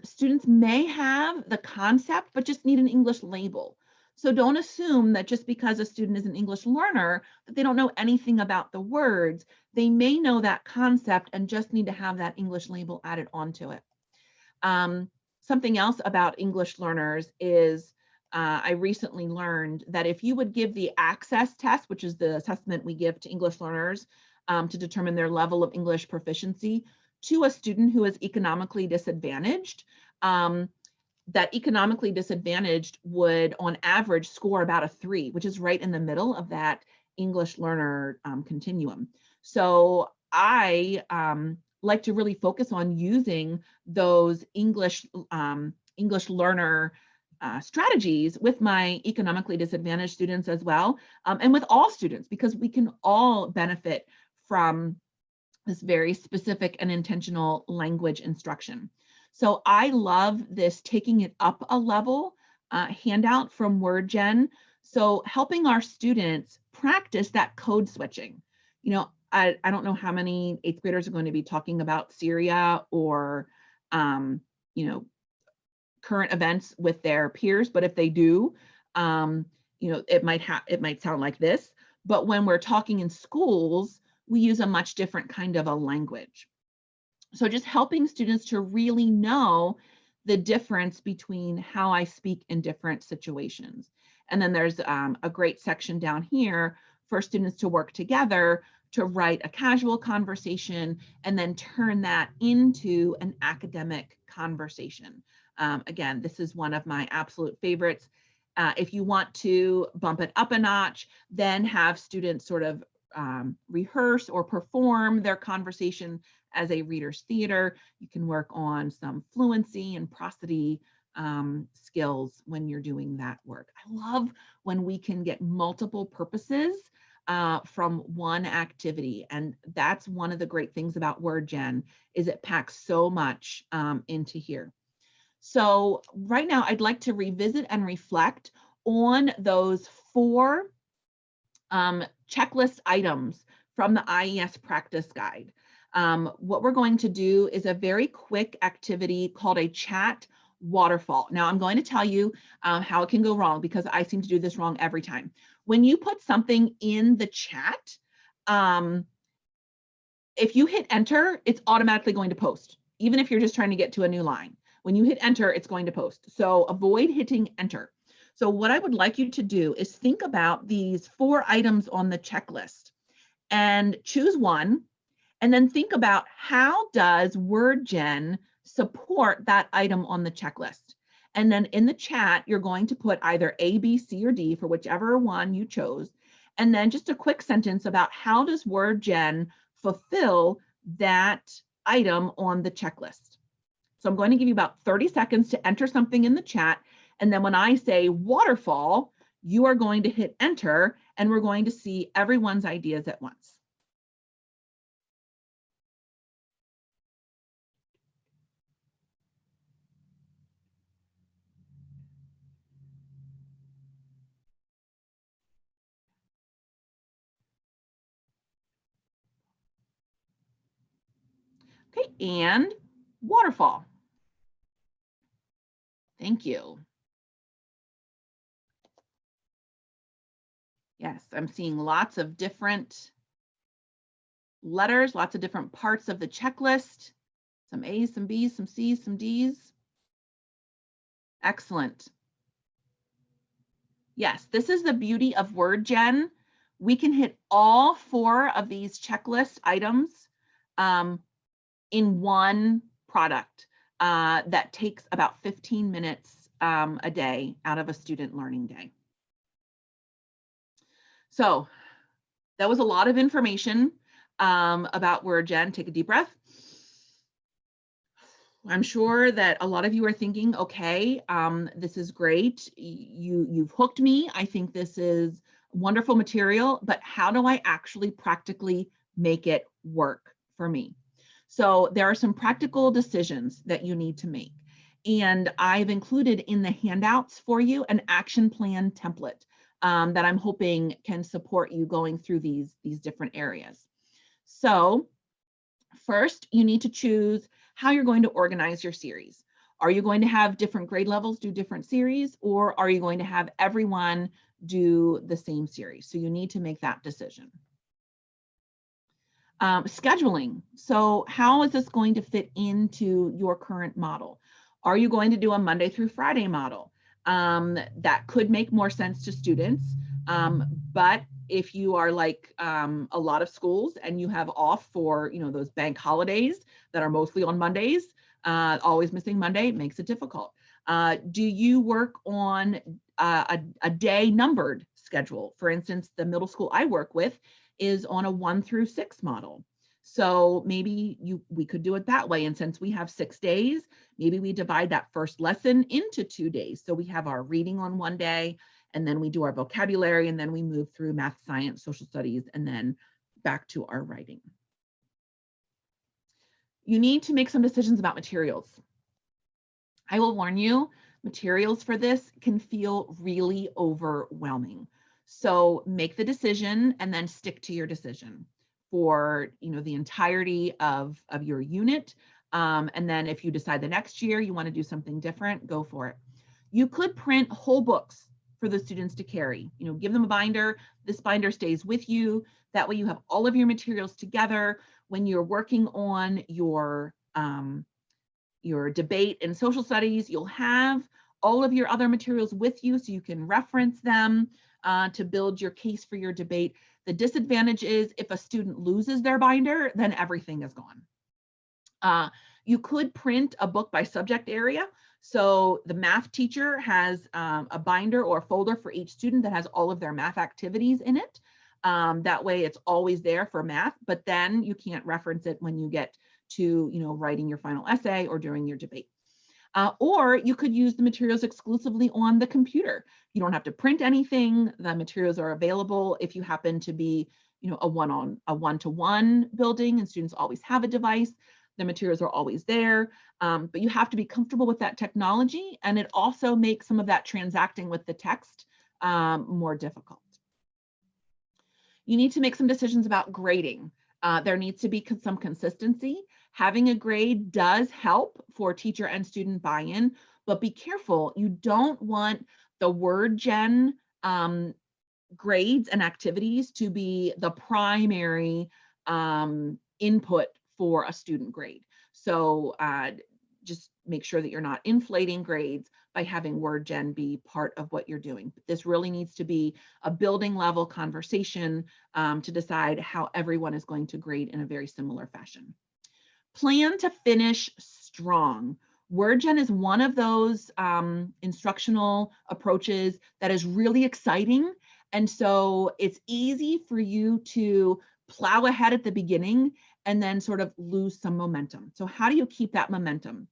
Students may have the concept, but just need an English label. So don't assume that just because a student is an English learner, that they don't know anything about the words. They may know that concept and just need to have that English label added onto it. Something else about English learners is I recently learned that if you would give the access test, which is the assessment we give to English learners to determine their level of English proficiency, to a student who is economically disadvantaged, that economically disadvantaged would on average score about a 3, which is right in the middle of that English learner continuum. So I like to really focus on using those English learner strategies with my economically disadvantaged students as well, and with all students, because we can all benefit from this very specific and intentional language instruction. So I love this taking it up a level handout from WordGen. So helping our students practice that code switching. You know, I don't know how many 8th graders are going to be talking about Syria or, you know, current events with their peers, but if they do, you know, it might sound like this. But when we're talking in schools, we use a much different kind of a language. So just helping students to really know the difference between how I speak in different situations. And then there's a great section down here for students to work together to write a casual conversation and then turn that into an academic conversation. Again, this is one of my absolute favorites. If you want to bump it up a notch, then have students sort of rehearse or perform their conversation as a reader's theater. You can work on some fluency and prosody skills when you're doing that work. I love when we can get multiple purposes from one activity. And that's one of the great things about WordGen is it packs so much into here. So right now I'd like to revisit and reflect on those 4 checklist items from the IES practice guide. What we're going to do is a very quick activity called a chat waterfall. Now I'm going to tell you how it can go wrong because I seem to do this wrong every time. When you put something in the chat, if you hit enter, it's automatically going to post, even if you're just trying to get to a new line. When you hit enter, it's going to post. So avoid hitting enter. So what I would like you to do is think about these 4 items on the checklist and choose one, and then think about how does WordGen support that item on the checklist. And then in the chat, you're going to put either A, B, C, or D for whichever one you chose. And then just a quick sentence about how does WordGen fulfill that item on the checklist. So I'm going to give you about 30 seconds to enter something in the chat. And then when I say waterfall, you are going to hit enter and we're going to see everyone's ideas at once. Okay, and waterfall. Thank you. Yes, I'm seeing lots of different letters, lots of different parts of the checklist. Some A's, some B's, some C's, some D's. Excellent. Yes, this is the beauty of WordGen. We can hit all 4 of these checklist items in one product that takes about 15 minutes a day out of a student learning day. So that was a lot of information about WordGen. Take a deep breath. I'm sure that a lot of you are thinking, okay, this is great. You've hooked me. I think this is wonderful material, but how do I actually practically make it work for me? So there are some practical decisions that you need to make. And I've included in the handouts for you an action plan template that I'm hoping can support you going through these different areas. So first, you need to choose how you're going to organize your series. Are you going to have different grade levels do different series, or are you going to have everyone do the same series? So you need to make that decision. Scheduling. So how is this going to fit into your current model? Are you going to do a Monday through Friday model? That could make more sense to students. But if you are like a lot of schools and you have off for, those bank holidays that are mostly on Mondays, always missing Monday makes it difficult. Do you work on a day numbered schedule? For instance, the middle school I work with is on a 1 through 6 model. So maybe we could do it that way. And since we have 6 days, maybe we divide that first lesson into 2 days. So we have our reading on one day, and then we do our vocabulary, and then we move through math, science, social studies, and then back to our writing. You need to make some decisions about materials. I will warn you, materials for this can feel really overwhelming. So make the decision and then stick to your decision for the entirety of your unit. And then if you decide the next year you want to do something different, go for it. You could print whole books for the students to carry. Give them a binder. This binder stays with you. That way you have all of your materials together. When you're working on your debate and social studies, you'll have all of your other materials with you so you can reference them to build your case for your debate. The disadvantage is if a student loses their binder, then everything is gone. You could print a book by subject area. So the math teacher has a binder or a folder for each student that has all of their math activities in it. That way it's always there for math, but then you can't reference it when you get to writing your final essay or during your debate. Or you could use the materials exclusively on the computer. You don't have to print anything. The materials are available if you happen to be a one-to-one building and students always have a device. The materials are always there, but you have to be comfortable with that technology, and it also makes some of that transacting with the text more difficult. You need to make some decisions about grading. There needs to be some consistency. Having a grade does help for teacher and student buy-in, but be careful. You don't want the word gen grades and activities to be the primary input for a student grade. So just make sure that you're not inflating grades by having word gen be part of what you're doing. This really needs to be a building level conversation to decide how everyone is going to grade in a very similar fashion. Plan to finish strong. Word gen is one of those instructional approaches that is really exciting. And so it's easy for you to plow ahead at the beginning and then sort of lose some momentum. So how do you keep that momentum?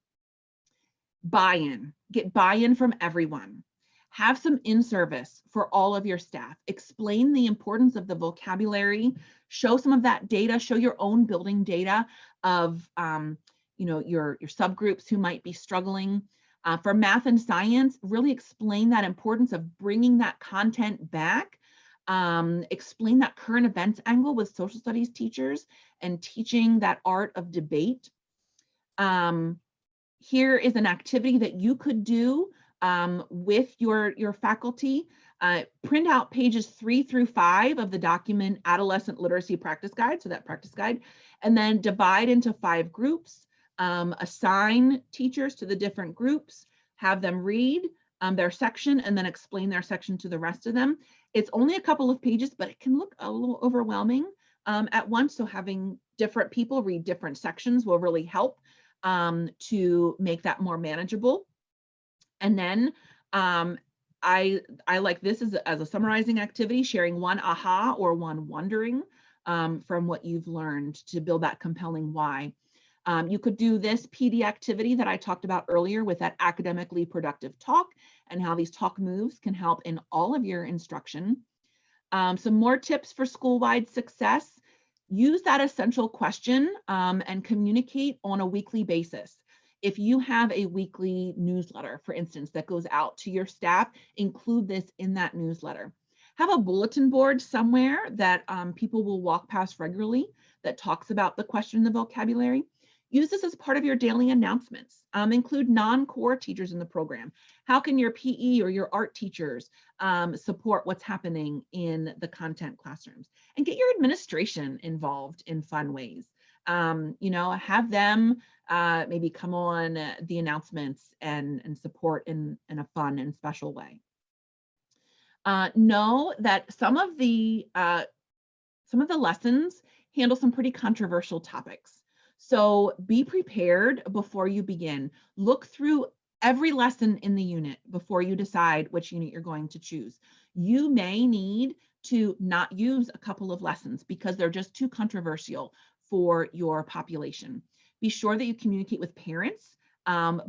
Buy-in, get buy-in from everyone. Have some in-service for all of your staff. Explain the importance of the vocabulary, show some of that data, show your own building data of your subgroups who might be struggling. For math and science, really explain that importance of bringing that content back. Explain that current events angle with social studies teachers and teaching that art of debate. Here is an activity that you could do with your faculty. Print out pages 3 through 5 of the document Adolescent Literacy Practice Guide, so that practice guide, and then divide into 5 groups, assign teachers to the different groups, have them read their section, and then explain their section to the rest of them. It's only a couple of pages, but it can look a little overwhelming at once, so having different people read different sections will really help to make that more manageable. And then I like this as a summarizing activity, sharing one aha or one wondering from what you've learned to build that compelling why. You could do this PD activity that I talked about earlier with that academically productive talk and how these talk moves can help in all of your instruction. Some more tips for school-wide success. Use that essential question and communicate on a weekly basis. If you have a weekly newsletter, for instance, that goes out to your staff, include this in that newsletter. Have a bulletin board somewhere that people will walk past regularly that talks about the question and the vocabulary. Use this as part of your daily announcements. Include non-core teachers in the program. How can your PE or your art teachers support what's happening in the content classrooms? And get your administration involved in fun ways. Have them maybe come on the announcements and support in a fun and special way. Know that some of the lessons handle some pretty controversial topics. So be prepared before you begin. Look through every lesson in the unit before you decide which unit you're going to choose. You may need to not use a couple of lessons because they're just too controversial for your population. Be sure that you communicate with parents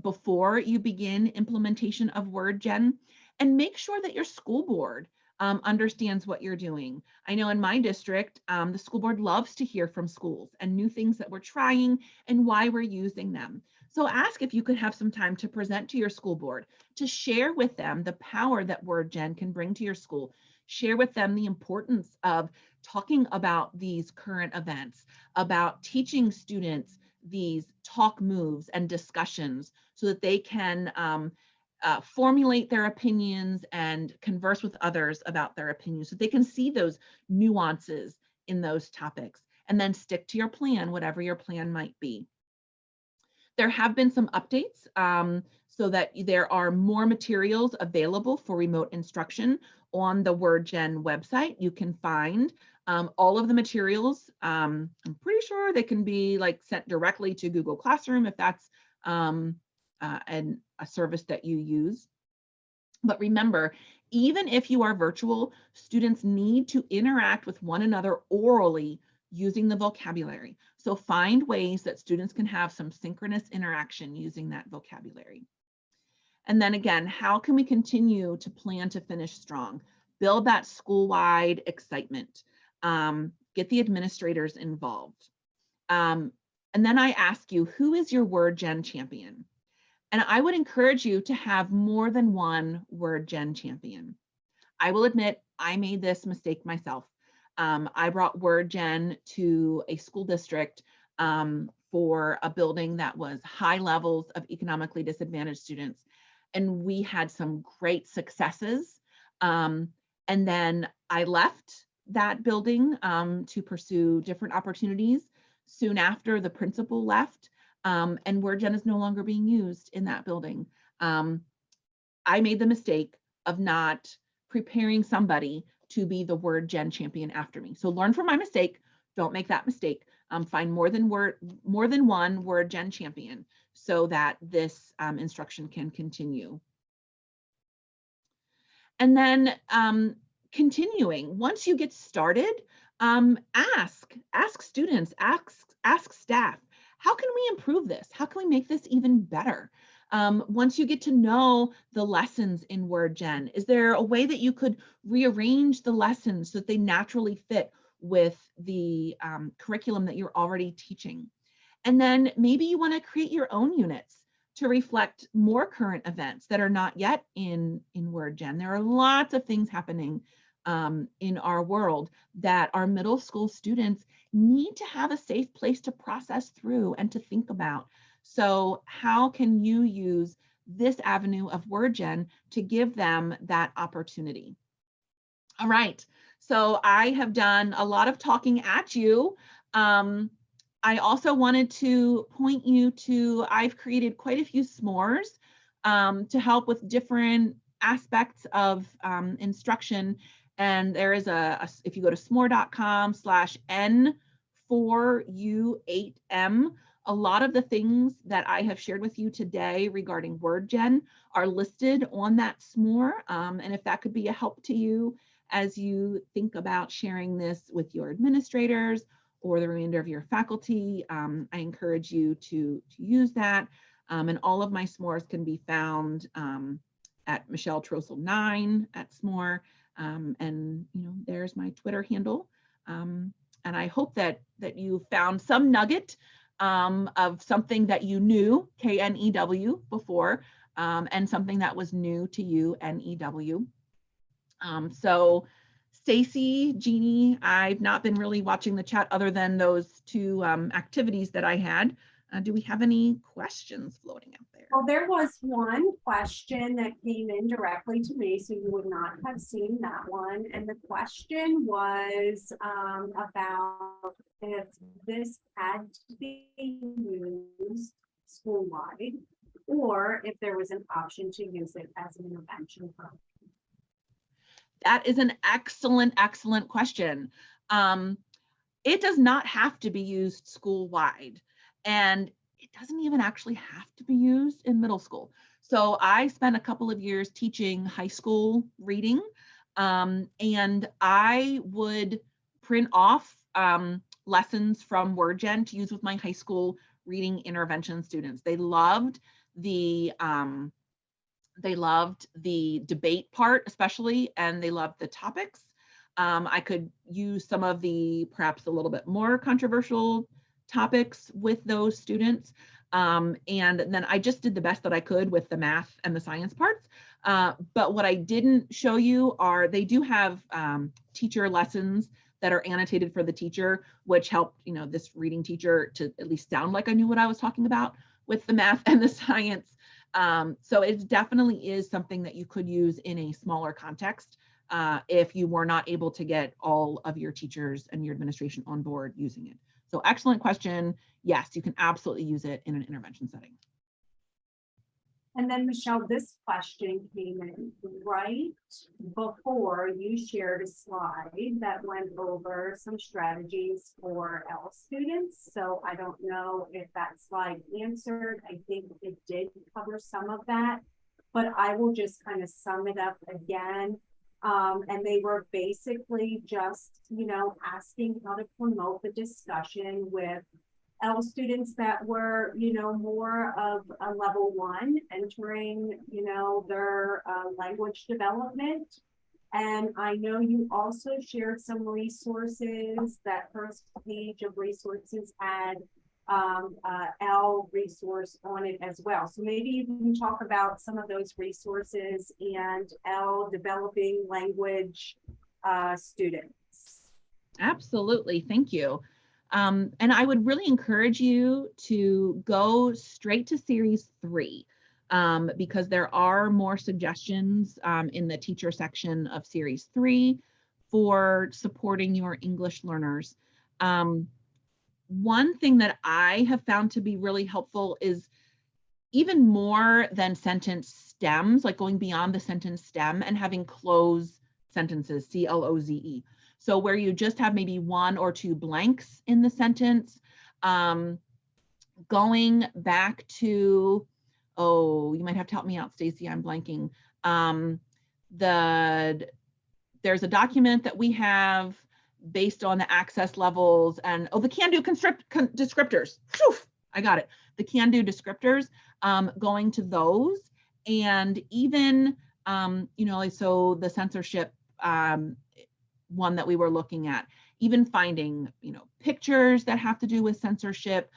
before you begin implementation of WordGen, and make sure that your school board understands what you're doing. I know in my district, the school board loves to hear from schools and new things that we're trying and why we're using them. So ask if you could have some time to present to your school board, to share with them the power that WordGen can bring to your school. Share with them the importance of talking about these current events, about teaching students these talk moves and discussions so that they can formulate their opinions and converse with others about their opinions so they can see those nuances in those topics, and then stick to your plan, whatever your plan might be. There have been some updates so that there are more materials available for remote instruction on the WordGen website. You can find all of the materials. I'm pretty sure they can be sent directly to Google Classroom if that's a service that you use. But remember, even if you are virtual, students need to interact with one another orally using the vocabulary. So find ways that students can have some synchronous interaction using that vocabulary. And then again, how can we continue to plan to finish strong? Build that school-wide excitement. Get the administrators involved. And then I ask you, who is your WordGen champion? And I would encourage you to have more than one WordGen champion. I will admit, I made this mistake myself. I brought WordGen to a school district for a building that was high levels of economically disadvantaged students. And we had some great successes. And then I left that building to pursue different opportunities. Soon after, the principal left. And WordGen is no longer being used in that building. I made the mistake of not preparing somebody to be the WordGen champion after me. So learn from my mistake. Don't make that mistake. Find more than one WordGen champion so that this instruction can continue. And then continuing, once you get started, ask students, ask staff, how can we improve this? How can we make this even better? Once you get to know the lessons in WordGen, is there a way that you could rearrange the lessons so that they naturally fit with the curriculum that you're already teaching? And then maybe you want to create your own units to reflect more current events that are not yet in WordGen. There are lots of things happening in our world that our middle school students need to have a safe place to process through and to think about. So how can you use this avenue of WordGen to give them that opportunity? All right, so I have done a lot of talking at you. I also wanted to point you to, I've created quite a few s'mores to help with different aspects of instruction. And there is if you go to smore.com/N4U8M, a lot of the things that I have shared with you today regarding WordGen are listed on that s'more. And if that could be a help to you as you think about sharing this with your administrators or the remainder of your faculty, I encourage you to use that. And all of my s'mores can be found at Michelle Trostle 9 at s'more. And there's my Twitter handle. And I hope that you found some nugget of something that you knew, KNEW, before, and something that was new to you, NEW. So Stacy, Jeannie, I've not been really watching the chat other than those two activities that I had. Do we have any questions floating out there? Well, there was one question that came in directly to me, so you would not have seen that one. And the question was about if this had to be used school-wide, or if there was an option to use it as an intervention program. That is an excellent, excellent question. It does not have to be used school-wide, and it doesn't even actually have to be used in middle school. So I spent a couple of years teaching high school reading, and I would print off lessons from WordGen to use with my high school reading intervention students. They loved the debate part especially, and they loved the topics. I could use some of the perhaps a little bit more controversial topics with those students. And then I just did the best that I could with the math and the science parts. But what I didn't show you are they do have teacher lessons that are annotated for the teacher, which helped, you know, this reading teacher to at least sound like I knew what I was talking about with the math and the science. So it definitely is something that you could use in a smaller context if you were not able to get all of your teachers and your administration on board using it. So excellent question. Yes, you can absolutely use it in an intervention setting. And then Michelle, this question came in right before you shared a slide that went over some strategies for L students. So I don't know if that slide answered. I think it did cover some of that, but I will just kind of sum it up again. And they were basically just, you know, asking how to promote the discussion with L students that were, you know, more of a level 1 entering, you know, their language development. And I know you also shared some resources. That first page of resources had L resource on it as well. So maybe you can talk about some of those resources and L developing language students. Absolutely, thank you. And I would really encourage you to go straight to series 3 because there are more suggestions in the teacher section of series 3 for supporting your English learners. One thing that I have found to be really helpful is even more than sentence stems, like going beyond the sentence stem and having close sentences, C-L-O-Z-E. So where you just have maybe 1 or 2 blanks in the sentence, going back to, oh, you might have to help me out, Stacy, I'm blanking. There's a document that we have based on the access levels and, oh, the can-do descriptors. Whew, I got it. The can-do descriptors, going to those, and even, you know, so the censorship one that we were looking at, even finding, you know, pictures that have to do with censorship,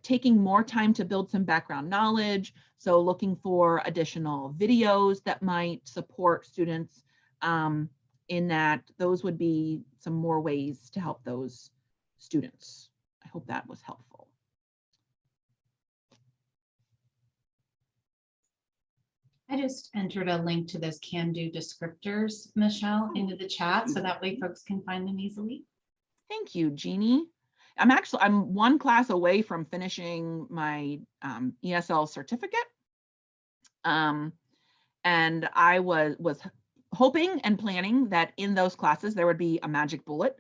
taking more time to build some background knowledge. So looking for additional videos that might support students in that. Those would be some more ways to help those students. I hope that was helpful. I just entered a link to those can-do descriptors, Michelle, into the chat, so that way folks can find them easily. Thank you, Jeannie. I'm 1 class away from finishing my ESL certificate. And I was hoping and planning that in those classes there would be a magic bullet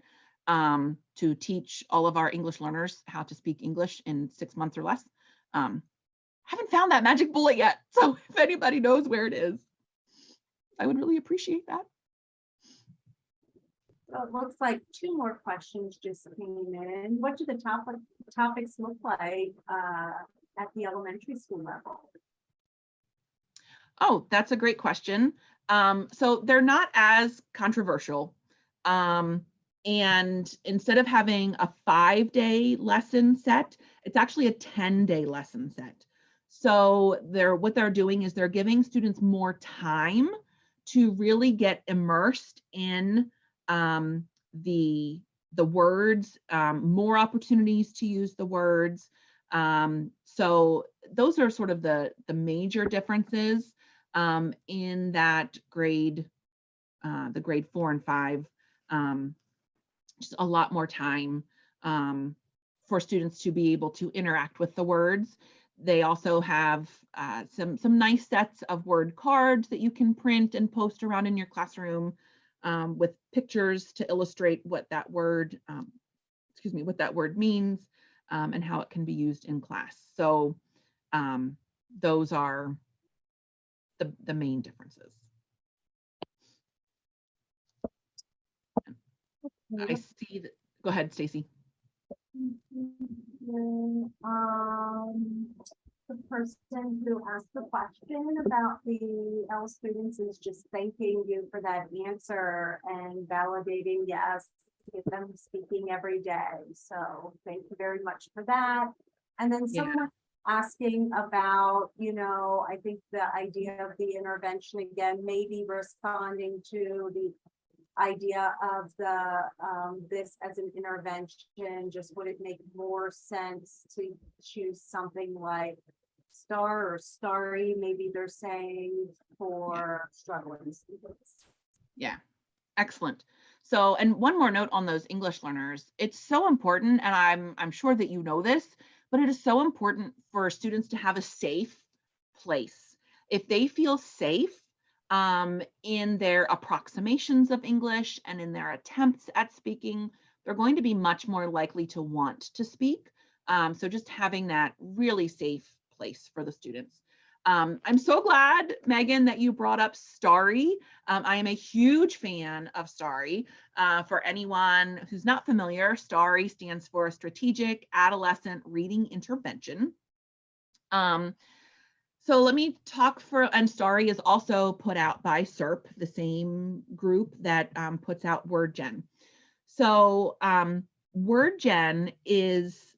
to teach all of our English learners how to speak English in 6 months or less. Haven't found that magic bullet yet. So if anybody knows where it is, I would really appreciate that. So it looks like 2 more questions just came in. What do the topics look like at the elementary school level? Oh, that's a great question. So they're not as controversial. And instead of having a 5-day lesson set, it's actually a 10-day lesson set. So what they're doing is they're giving students more time to really get immersed in the words, more opportunities to use the words, So those are sort of the major differences in that grade, the grade 4 and 5. Just a lot more time for students to be able to interact with the words. They also have some nice sets of word cards that you can print and post around in your classroom with pictures to illustrate what that word, what that word means and how it can be used in class. So those are the main differences. I see that. Go ahead, Stacy. The person who asked the question about the L students is just thanking you for that answer and validating, yes, get them speaking every day. So thank you very much for that. And then someone asking about, I think the idea of the intervention again, maybe responding to the idea of the this as an intervention. Just would it make more sense to choose something like star or starry, maybe they're saying, for struggling students? Yeah, excellent. So, and one more note on those English learners, it's so important, and I'm sure that you know this, but it is so important for students to have a safe place. If they feel safe in their approximations of English and in their attempts at speaking, they're going to be much more likely to want to speak. So just having that really safe place for the students. I'm so glad, Megan, that you brought up Starry. I am a huge fan of Starry. For anyone who's not familiar, Starry stands for Strategic Adolescent Reading Intervention. So let me talk and Starry is also put out by SERP, the same group that puts out WordGen. So WordGen is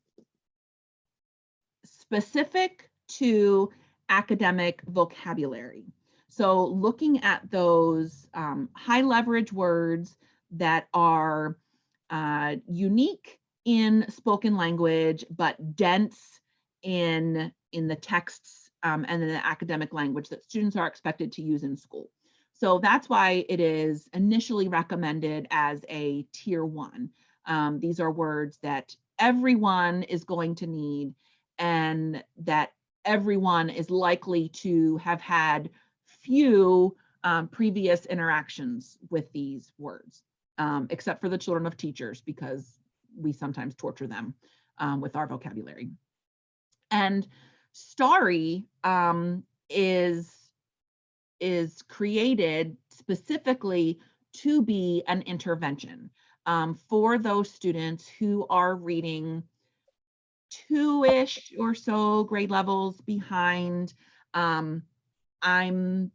specific to academic vocabulary. So looking at those high leverage words that are unique in spoken language, but dense in the texts and in the academic language that students are expected to use in school. So that's why it is initially recommended as a tier 1. These are words that everyone is going to need and that everyone is likely to have had few previous interactions with these words, except for the children of teachers, because we sometimes torture them with our vocabulary. And Starry is created specifically to be an intervention for those students who are reading 2-ish or so grade levels behind. I'm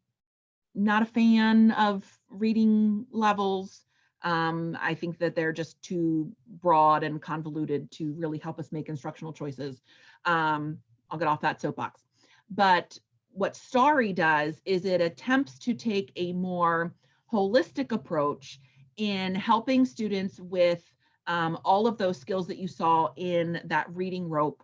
not a fan of reading levels. I think that they're just too broad and convoluted to really help us make instructional choices. I'll get off that soapbox. But what Starry does is it attempts to take a more holistic approach in helping students with all of those skills that you saw in that reading rope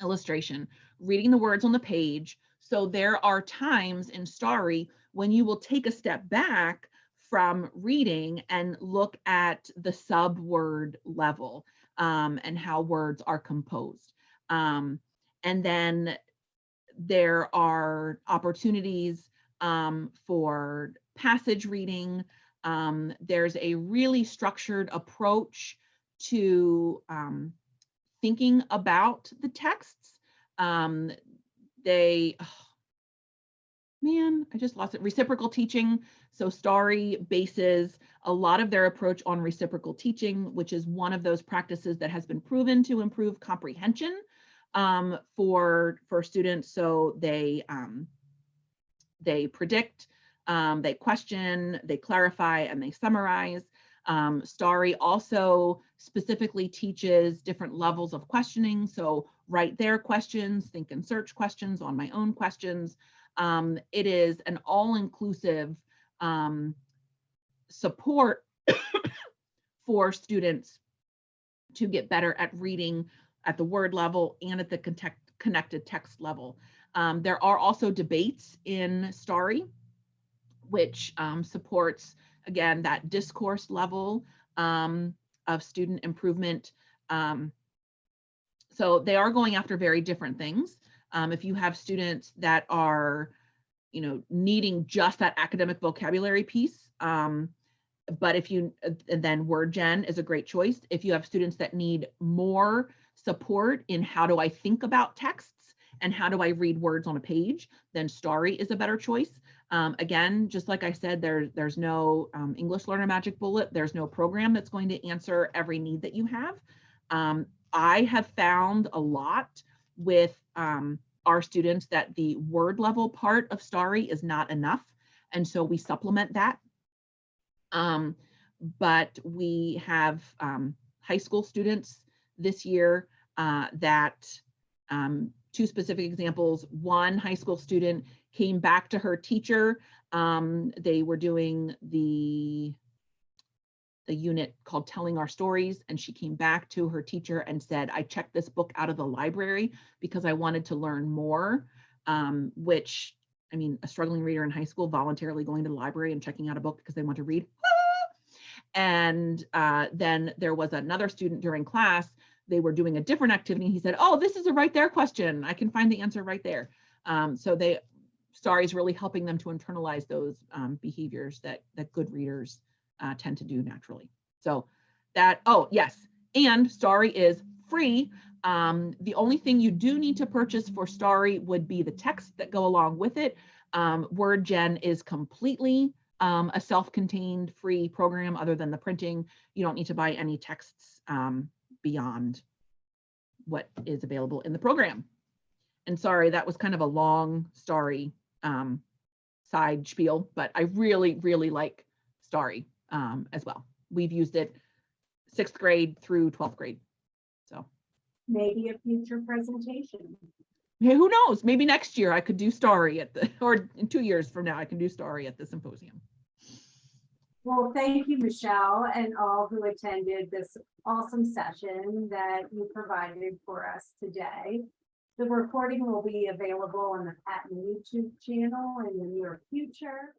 illustration, reading the words on the page. So there are times in Starry when you will take a step back from reading and look at the sub-word level and how words are composed. And then there are opportunities for passage reading. There's a really structured approach to thinking about the texts. I just lost it. Reciprocal teaching. So Starry bases a lot of their approach on reciprocal teaching, which is one of those practices that has been proven to improve comprehension for students. So they predict, they question, they clarify, and they summarize. Starry also specifically teaches different levels of questioning. So write their questions, think and search questions on my own questions. It is an all-inclusive support for students to get better at reading at the word level and at the connected text level. There are also debates in Starry, which supports, again, that discourse level of student improvement. So they are going after very different things. If you have students that are, needing just that academic vocabulary piece, but if you, then word gen is a great choice. If you have students that need more support in how do I think about texts and how do I read words on a page, then Starry is a better choice. Again, just like I said, there's no English Learner Magic Bullet. There's no program that's going to answer every need that you have. I have found a lot with our students that the word level part of Starry is not enough. And so we supplement that. But we have high school students this year that, two specific examples. One high school student came back to her teacher. They were doing the unit called Telling Our Stories, and she came back to her teacher and said, I checked this book out of the library because I wanted to learn more, which, I mean, a struggling reader in high school voluntarily going to the library and checking out a book because they want to read. And then there was another student during class, they were doing a different activity. He said, oh, this is a right there question. I can find the answer right there. So Starry is really helping them to internalize those behaviors that good readers tend to do naturally. So that, oh yes, and Starry is free. The only thing you do need to purchase for Starry would be the text that go along with it. Word Gen is completely a self-contained free program other than the printing. You don't need to buy any texts beyond what is available in the program. And sorry, that was kind of a long Starry side spiel, but I really, really like Starry as well. We've used it 6th grade through 12th grade. So Maybe a future presentation. hey, who knows? Maybe next year I could do Starry at the, or in 2 years from now, I can do Starry at the symposium. Well, thank you, Michelle, and all who attended this awesome session that you provided for us today. The recording will be available on the Patton YouTube channel in the near future.